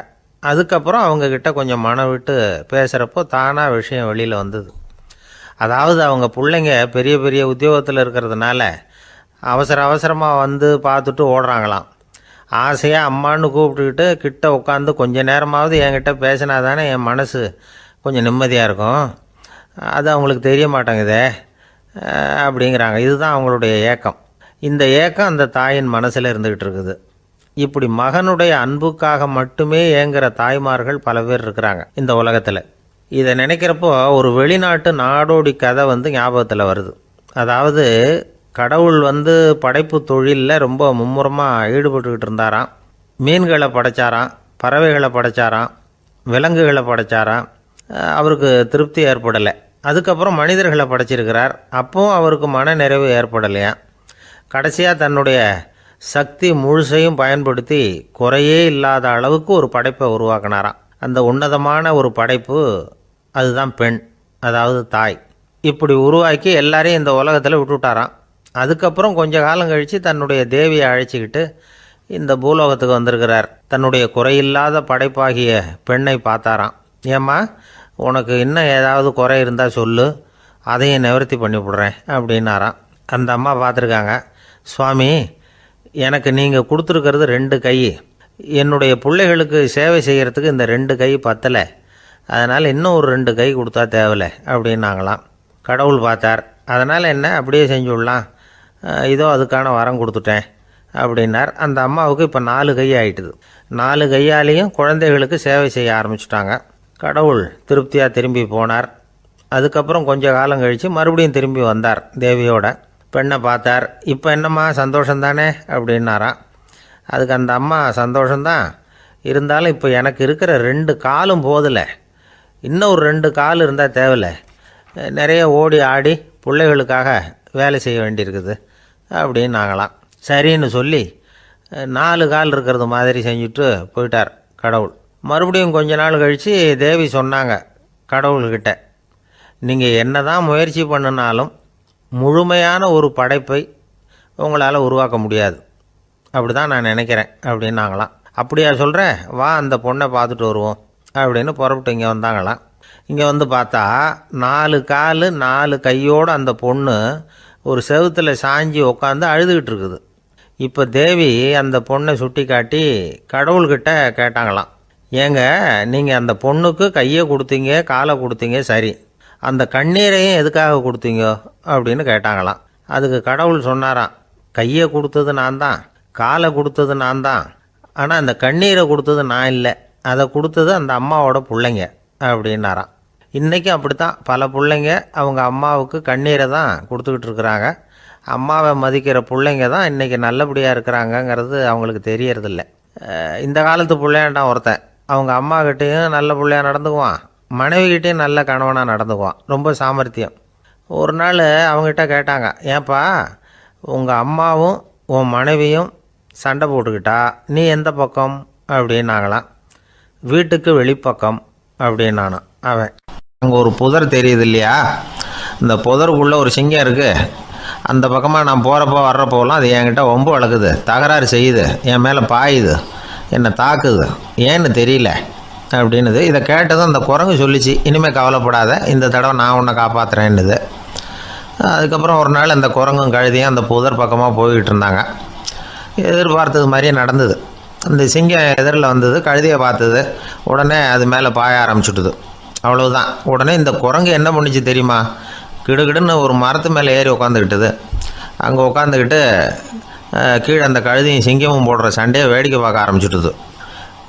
Speaker 1: அதுக்கப்புறம் அவங்கக்கிட்ட கொஞ்சம் மனம் விட்டு பேசுகிறப்போ தானாக விஷயம் வெளியில் வந்தது. அதாவது அவங்க பிள்ளைங்க பெரிய பெரிய உத்தியோகத்தில் இருக்கிறதுனால அவசரமாக வந்து பார்த்துட்டு ஓடுறாங்களாம். ஆசையாக அம்மான்னு கூப்பிட்டுக்கிட்டு கிட்ட உட்காந்து கொஞ்ச நேரமாவது என்கிட்ட பேசினா தானே என் மனசு கொஞ்சம் நிம்மதியாக இருக்கும். அது அவங்களுக்கு தெரிய மாட்டேங்குதே அப்படிங்கிறாங்க. இதுதான் அவங்களுடைய ஏக்கம். இந்த ஏக்கம் அந்த தாயின் மனசில் இருந்துக்கிட்டு இருக்குது. இப்படி மகனுடைய அன்புக்காக மட்டுமே ஏங்குற தாய்மார்கள் பல பேர் இருக்கிறாங்க இந்த உலகத்தில். இதை நினைக்கிறப்போ ஒரு வெளிநாட்டு நாடோடி கதை ஞாபகத்தில் வருது. அதாவது கடவுள் படைப்பு தொழிலில் ரொம்ப மும்முரமாக ஈடுபட்டுக்கிட்டு இருந்தாராம். மீன்களை படைச்சாராம், பறவைகளை படைச்சாராம், விலங்குகளை படைச்சாராம். அவருக்கு திருப்தி ஏற்படலை. அதுக்கப்புறம் மனிதர்களை படைச்சிருக்கிறார். அப்பவும் அவருக்கு மன நிறைவு ஏற்படலையா. கடைசியாக தன்னுடைய சக்தி முழுசையும் பயன்படுத்தி குறையே இல்லாத அளவுக்கு ஒரு படைப்பை உருவாக்கினாராம். அந்த உன்னதமான ஒரு படைப்பு அதுதான் பெண், அதாவது தாய். இப்படி உருவாக்கி எல்லாரையும் இந்த உலகத்தில் விட்டுவிட்டாராம். அதுக்கப்புறம் கொஞ்ச காலம் கழித்து தன்னுடைய தேவியை அழைச்சிக்கிட்டு இந்த பூலோகத்துக்கு வந்திருக்கிறார். தன்னுடைய குறையில்லாத படைப்பாகிய பெண்ணை பார்த்தாராம். ஏம்மா, உனக்கு இன்னும் ஏதாவது குறை இருந்தால் சொல்லு, அதையும் நிவர்த்தி பண்ணி விடுறேன் அப்படின்னாராம். அந்த அம்மா பார்த்துருக்காங்க. சுவாமி, எனக்கு நீங்கள் கொடுத்துருக்கிறது 2 கை. என்னுடைய பிள்ளைகளுக்கு சேவை செய்கிறதுக்கு இந்த 2 கை பத்தலை. அதனால் இன்னும் ஒரு 2 கை கொடுத்தா தேவலை அப்படின்னாங்களாம். கடவுள் பார்த்தார். அதனால் என்ன, அப்படியே செஞ்சு விடலாம், இதோ அதுக்கான வரம் கொடுத்துட்டேன் அப்படின்னார். அந்த அம்மாவுக்கு இப்போ 4 கை ஆகிட்டுது. 4 கையாலேயும் குழந்தைகளுக்கு சேவை செய்ய ஆரம்பிச்சுட்டாங்க. கடவுள் திருப்தியாக திரும்பி போனார். அதுக்கப்புறம் கொஞ்ச காலம் கழித்து மறுபடியும் திரும்பி வந்தார். தேவியோட பெண்ணை பார்த்தார். இப்போ என்னம்மா சந்தோஷந்தானே அப்படின்னாராம். அதுக்கு அந்த அம்மா, சந்தோஷந்தான், இருந்தாலும் இப்போ எனக்கு இருக்கிற 2 காலும் போதில்லை, இன்னும் ஒரு 2 கால் இருந்தால் தேவையில்லை, நிறைய ஓடி ஆடி பிள்ளைகளுக்காக வேலை செய்ய வேண்டியிருக்குது அப்படின்னாங்களாம். சரின்னு சொல்லி 4 கால் இருக்கிறது மாதிரி செஞ்சுட்டு போயிட்டார் கடவுள். மறுபடியும் கொஞ்ச நாள் கழித்து தேவி சொன்னாங்க கடவுள்கிட்ட, நீங்கள் என்ன தான் முயற்சி பண்ணினாலும் முழுமையான ஒரு படைப்பை உங்களால் உருவாக்க முடியாது, அப்படி தான் நான் நினைக்கிறேன் அப்படின்னாங்களாம். அப்படியா சொல்கிறேன், வா அந்த பொண்ணை பார்த்துட்டு வருவோம் அப்படின்னு புறப்பட்டு இங்கே வந்தாங்களாம். இங்கே பார்த்தா 4 கால் 4 கையோடு அந்த பொண்ணு ஒரு செவுத்தில் சாஞ்சி உட்காந்து அழுதுகிட்டு இருக்குது. இப்போ தேவி அந்த பொண்ணை சுட்டி காட்டி கடவுள்கிட்ட கேட்டாங்களாம், ஏங்க நீங்கள் அந்த பொண்ணுக்கு கையை கொடுத்தீங்க, காலை கொடுத்தீங்க, சரி, அந்த கண்ணீரையும் எதுக்காக கொடுத்தீங்க அப்படின்னு கேட்டாங்களாம். அதுக்கு கடவுள் சொன்னாராம், கையை கொடுத்தது நான் தான், காலை கொடுத்தது நான் தான், ஆனால் அந்த கண்ணீரை கொடுத்தது நான் இல்லை, அதை கொடுத்தது அந்த அம்மாவோட பிள்ளைங்க அப்படின்னாராம். இன்றைக்கும் அப்படி தான் பல பிள்ளைங்க அவங்க அம்மாவுக்கு கண்ணீரை தான் கொடுத்துக்கிட்டு இருக்கிறாங்க. அம்மாவை மதிக்கிற பிள்ளைங்க தான் இன்றைக்கி நல்லபடியாக இருக்கிறாங்கங்கிறது அவங்களுக்கு தெரியறதில்ல. இந்த காலத்து பிள்ளையாண்டான் ஒருத்தன் அவங்க அம்மாக்கிட்டேயும் நல்ல பிள்ளையாக நடந்துக்குவான், மனைவிக்கிட்டேயும் நல்ல கணவனாக நடந்துக்குவான், ரொம்ப சாமர்த்தியம். ஒரு நாள் அவங்ககிட்ட கேட்டாங்க, ஏன்பா உங்கள் அம்மாவும் உன் மனைவியும் சண்டை போட்டுக்கிட்டா நீ எந்த பக்கம் அப்படின்னாங்களாம். வீட்டுக்கு வெளிப்பக்கம் அப்படின்னானா அவன். அங்கே ஒரு புதர் தெரியுது இல்லையா, இந்த புதருக்குள்ளே ஒரு சிங்கம் இருக்குது, அந்த பக்கமாக நான் போகிறப்போ வர்றப்போலாம் அது என்கிட்ட வம்பு வளர்க்குது, தகராறு செய்யுது, என் மேலே பாயுது, என்னை தாக்குது, ஏன்னு தெரியல அப்படின்னுது. இதை கேட்டதும் அந்த குரங்கு சொல்லிச்சு, இனிமேல் கவலைப்படாத, இந்த தடவை நான் உன்னை காப்பாற்றுறேன்னுது. அதுக்கப்புறம் ஒரு நாள் அந்த குரங்கும் கழுதியும் அந்த புதர் பக்கமாக போய்கிட்டு இருந்தாங்க. எதிர்பார்த்தது மாதிரியே நடந்தது. அந்த சிங்கம் எதிரில் வந்தது, கழுதியை பார்த்தது, உடனே அது மேலே பாய ஆரம்பிச்சுட்டுது. அவ்வளவுதான். உடனே இந்த குரங்கு என்ன பண்ணிச்சு தெரியுமா, கிடுகிடுன்னு ஒரு மரத்து மேலே ஏறி உட்காந்துக்கிட்டது. அங்கே உட்காந்துக்கிட்டு கீழே அந்த கழுதியும் சிங்கமும் போடுற சண்டையை வேடிக்கை பார்க்க ஆரம்பிச்சுட்டுது.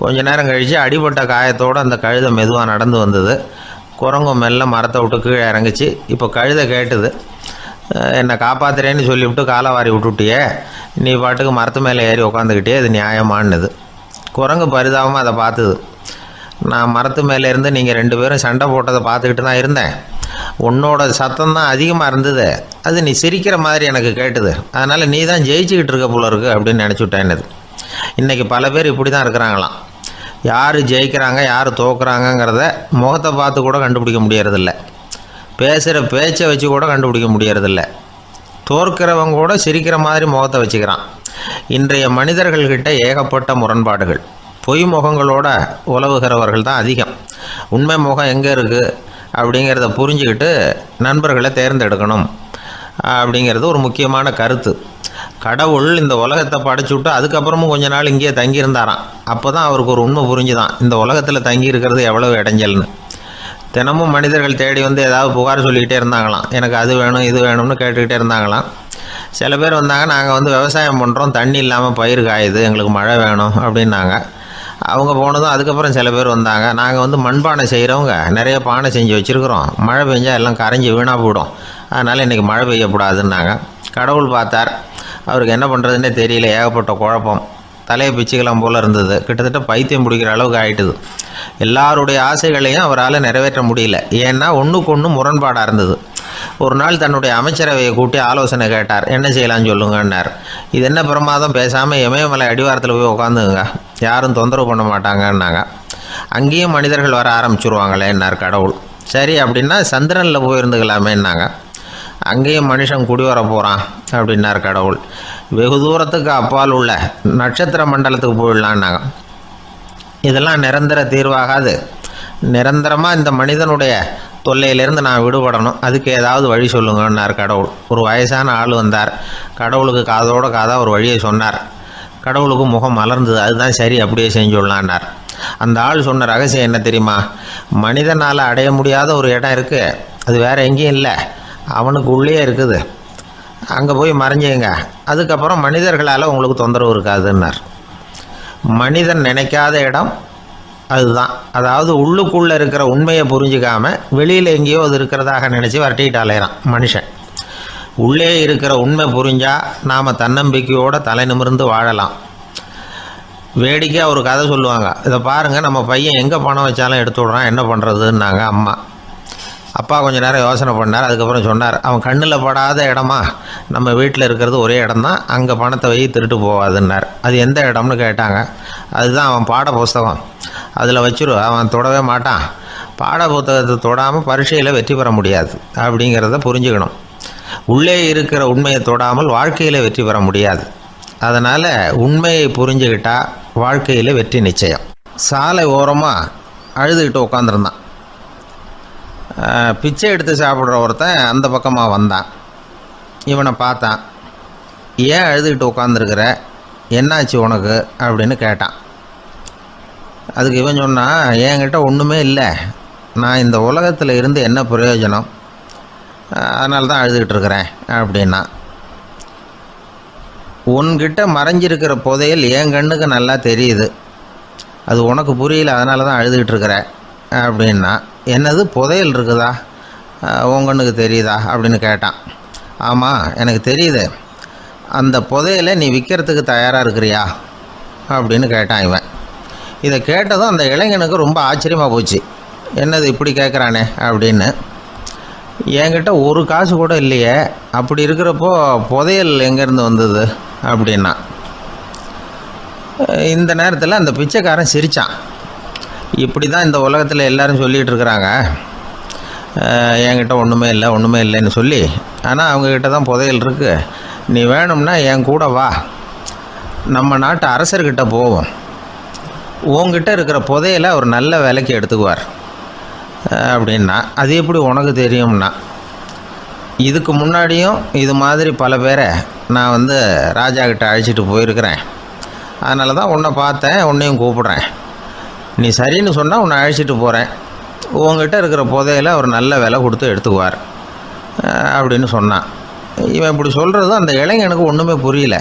Speaker 1: கொஞ்ச நேரம் கழித்து அடிபட்ட காயத்தோடு அந்த கழுதை மெதுவாக நடந்து வந்தது. குரங்கும் மெல்ல மரத்தை விட்டு கீழே இறங்குச்சு. இப்போ கழுதை கேட்டுது, என்னை காப்பாற்றுறேன்னு சொல்லிவிட்டு காலவாரி விட்டுட்டியே, நீ பாட்டுக்கு மரத்து மேலே ஏறி உட்காந்துக்கிட்டே, அது நியாயமானது. குரங்கு பரிதாபமாக அதை பார்த்துது. நான் மரத்து மேலே இருந்து நீங்கள் 2 பேரும் சண்டை போட்டதை பார்த்துக்கிட்டு தான் இருந்தேன், உன்னோட சத்தம் தான் அதிகமாக இருந்தது, அது நீ சிரிக்கிற மாதிரி எனக்கு கேட்டுது, அதனால் நீ தான் ஜெயிச்சுக்கிட்டு இருக்க போல இருக்கு அப்படின்னு நினச்சிவிட்டேன்னது. இன்றைக்கி பல பேர் இப்படி தான் இருக்கிறாங்களாம். யார் ஜெயிக்கிறாங்க யார் தோக்குறாங்கங்கிறத முகத்தை பார்த்து கூட கண்டுபிடிக்க முடியறதில்ல, பேசுகிற பேச்சை வச்சு கூட கண்டுபிடிக்க முடியறதில்ல. தோற்கிறவங்க கூட சிரிக்கிற மாதிரி முகத்தை வச்சுக்கிறான். இன்றைய மனிதர்கள்கிட்ட ஏகப்பட்ட முரண்பாடுகள், பொய் முகங்களோட உலவுகிறவர்கள் தான் அதிகம். உண்மை முகம் எங்கே இருக்குது அப்படிங்கிறத புரிஞ்சுக்கிட்டு நண்பர்களை தேர்ந்தெடுக்கணும் அப்படிங்கிறது ஒரு முக்கியமான கருத்து. கடவுள் இந்த உலகத்தை படைச்சுட்டு அதுக்கப்புறமும் கொஞ்ச நாள் இங்கேயே தங்கியிருந்தாராம். அப்போ தான் அவருக்கு ஒரு உண்மை புரிஞ்சுதான், இந்த உலகத்தில் தங்கி இருக்கிறது எவ்வளவு இடைஞ்சல்னு. தினமும் மனிதர்கள் தேடி வந்து ஏதாவது புகார் சொல்லிக்கிட்டே இருந்தாங்களாம். எனக்கு அது வேணும் இது வேணும்னு கேட்டுக்கிட்டே இருந்தாங்களாம். சில பேர் வந்தாங்க, நாங்கள் வந்து விவசாயம் பண்ணுறோம், தண்ணி இல்லாமல் பயிர் காயுது, எங்களுக்கு மழை வேணும் அப்படின்னாங்க. அவங்க போனதும் அதுக்கப்புறம் சில பேர் வந்தாங்க, நாங்கள் வந்து மண்பானை செய்கிறவங்க, நிறைய பானை செஞ்சு வச்சுருக்குறோம், மழை பெஞ்சால் எல்லாம் கரைஞ்சி வீணாக போயிடும், அதனால் இன்றைக்கி மழை பெய்யக்கூடாதுன்னாங்க. கடவுள் பார்த்தார், அவருக்கு என்ன பண்ணுறதுன்னே தெரியல, ஏகப்பட்ட குழப்பம், தலையை பிச்சுக்கலாம் போல் இருந்தது, கிட்டத்தட்ட பைத்தியம் பிடிக்கிற அளவுக்கு ஆகிட்டுது. எல்லாருடைய ஆசைகளையும் அவரால் நிறைவேற்ற முடியல, ஏன்னா ஒன்றுக்கு ஒன்று முரண்பாடாக இருந்தது. ஒரு நாள் தன்னுடைய அமைச்சரவையை கூட்டி ஆலோசனை கேட்டார். என்ன செய்யலான்னு சொல்லுங்கன்னார். இது என்ன பிரமாதம், பேசாமல் இமயமலை அடிவாரத்தில் போய் உட்காந்துங்க, யாரும் தொந்தரவு பண்ண மாட்டாங்கன்னாங்க. அங்கேயும் மனிதர்கள் வர ஆரம்பிச்சுருவாங்களேன்னார் கடவுள். சரி அப்படின்னா சந்திரனில் போயிருந்துக்கலாமேன்னாங்க. அங்கேயும் மனுஷன் குடி வர போகிறான் அப்படின்னார் கடவுள். வெகு தூரத்துக்கு அப்பால் உள்ள நட்சத்திர மண்டலத்துக்கு போயிடலான்னாங்க. இதெல்லாம் நிரந்தர தீர்வாகாது, நிரந்தரமாக இந்த மனிதனுடைய தொல்லையிலேருந்து நான் விடுபடணும், அதுக்கு ஏதாவது வழி சொல்லுங்கன்னார் கடவுள். ஒரு வயசான ஆள் வந்தார். கடவுளுக்கு காதோட காதாக ஒரு வழியை சொன்னார். கடவுளுக்கு முகம் மலர்ந்தது. அதுதான் சரி, அப்படியே செஞ்சுடலான்னார். அந்த ஆள் சொன்ன ரகசியம் என்ன தெரியுமா? மனிதனால் அடைய முடியாத ஒரு இடம் இருக்குது, அது வேறு எங்கேயும் இல்லை, அவனுக்கு உள்ளே இருக்குது, அங்கே போய் மறைஞ்சிங்க, அதுக்கப்புறம் மனிதர்களால் உங்களுக்கு தொந்தரவு இருக்காதுன்னார். மனிதன் நினைக்காத இடம் அதுதான். அதாவது உள்ளுக்குள்ளே இருக்கிற உண்மையை புரிஞ்சிக்காம வெளியில் எங்கேயோ அது இருக்கிறதாக நினச்சி வரட்டிக்கிட்டு அலையிறான் மனுஷன். உள்ளே இருக்கிற உண்மை புரிஞ்சால் நாம் தன்னம்பிக்கையோடு தலை நிமிர்ந்து வாழலாம். வேடிக்கையாக ஒரு கதை சொல்லுவாங்க. இதை பாருங்கள், நம்ம பையன் எங்கே பணம் வச்சாலும் எடுத்து விட்றான், என்ன பண்ணுறதுன்னாங்க அம்மா. அப்பா கொஞ்சம் நேரம் யோசனை பண்ணார். அதுக்கப்புறம் சொன்னார், அவன் கண்ணில் படாத இடமா நம்ம வீட்டில் இருக்கிறது ஒரே இடம்தான், அங்கே பணத்தை வை திருட்டு போகாதுன்னார். அது எந்த இடம்னு கேட்டாங்க. அதுதான் அவன் பாட புஸ்தகம், அதில் வச்சுரு, அவன் தொடவே மாட்டான், பாட புத்தகத்தை தொடாமல் பரீட்சையில் வெற்றி பெற முடியாது அப்படிங்கிறத புரிஞ்சுக்கணும். உள்ளே இருக்கிற உண்மையை தொடாமல் வாழ்க்கையில் வெற்றி பெற முடியாது. அதனால் உண்மையை புரிஞ்சுக்கிட்டால் வாழ்க்கையில் வெற்றி நிச்சயம். சாலை ஓரமாக அழுதுகிட்டு உட்காந்துருந்தான். பிச்சை எடுத்து சாப்பிட்ற ஒருத்தன் அந்த பக்கமாக வந்தான். இவனை பார்த்தான். ஏன் அழுதுகிட்டு உட்காந்துருக்கிற, என்னாச்சு உனக்கு அப்படின்னு கேட்டான். அதுக்கு இவன் சொன்னான், என்கிட்ட ஒன்றுமே இல்லை, நான் இந்த உலகத்தில் இருந்து என்ன பிரயோஜனம், அதனால தான் அழுதுகிட்டு இருக்கிறேன் அப்படின்னா. உன்கிட்ட மறைஞ்சிருக்கிற புதையல் என் கண்ணுக்கு நல்லா தெரியுது, அது உனக்கு புரியல, அதனால தான் அழுதுகிட்டு இருக்கிற அப்படின்னா. என்னது, புதையல் இருக்குதா, உன் கண்ணுக்கு தெரியுதா அப்படின்னு கேட்டான். ஆமாம், எனக்கு தெரியுது, அந்த புதையலை நீ விற்கிறதுக்கு தயாராக இருக்கிறியா அப்படின்னு கேட்டான் இவன். இதை கேட்டதும் அந்த இளைஞனுக்கு ரொம்ப ஆச்சரியமாக போச்சு. என்னது இப்படி கேட்குறானே அப்படின்னு. என்கிட்ட ஒரு காசு கூட இல்லையே, அப்படி இருக்கிறப்போ புதையல் எங்கேருந்து வந்தது அப்படின்னா. இந்த நேரத்தில் அந்த பிச்சைக்காரன் சிரித்தான். இப்படி தான் இந்த உலகத்தில் எல்லோரும் சொல்லிகிட்டு இருக்கிறாங்க, என்கிட்ட ஒன்றுமே இல்லை ஒன்றுமே இல்லைன்னு சொல்லி, ஆனால் அவங்கக்கிட்ட தான் புதையல் இருக்குது, நீ வேணும்னா என் கூட வா, நம்ம நாட்டு அரசர்கிட்ட போவோம், உங்ககிட்ட இருக்கிற புதையலை அவர் நல்ல விலைக்கு எடுத்துக்குவார் அப்படின்னா. அது எப்படி உனக்கு தெரியும்னா, இதுக்கு முன்னாடியும் இது மாதிரி பல பேரை நான் வந்து ராஜா கிட்ட அழைச்சிட்டு போயிருக்கிறேன், அதனால தான் உன்னை பார்த்தேன், உன்னையும் கூப்பிட்றேன், நீ சரின்னு சொன்னால் உன்னை அழைச்சிட்டு போகிறேன், உங்ககிட்ட இருக்கிற புதையலை அவர் நல்ல விலை கொடுத்து எடுத்துக்குவார் அப்படின்னு சொன்னான். இவன் இப்படி சொல்கிறதும் அந்த இளைஞனுக்கு ஒன்றுமே புரியல.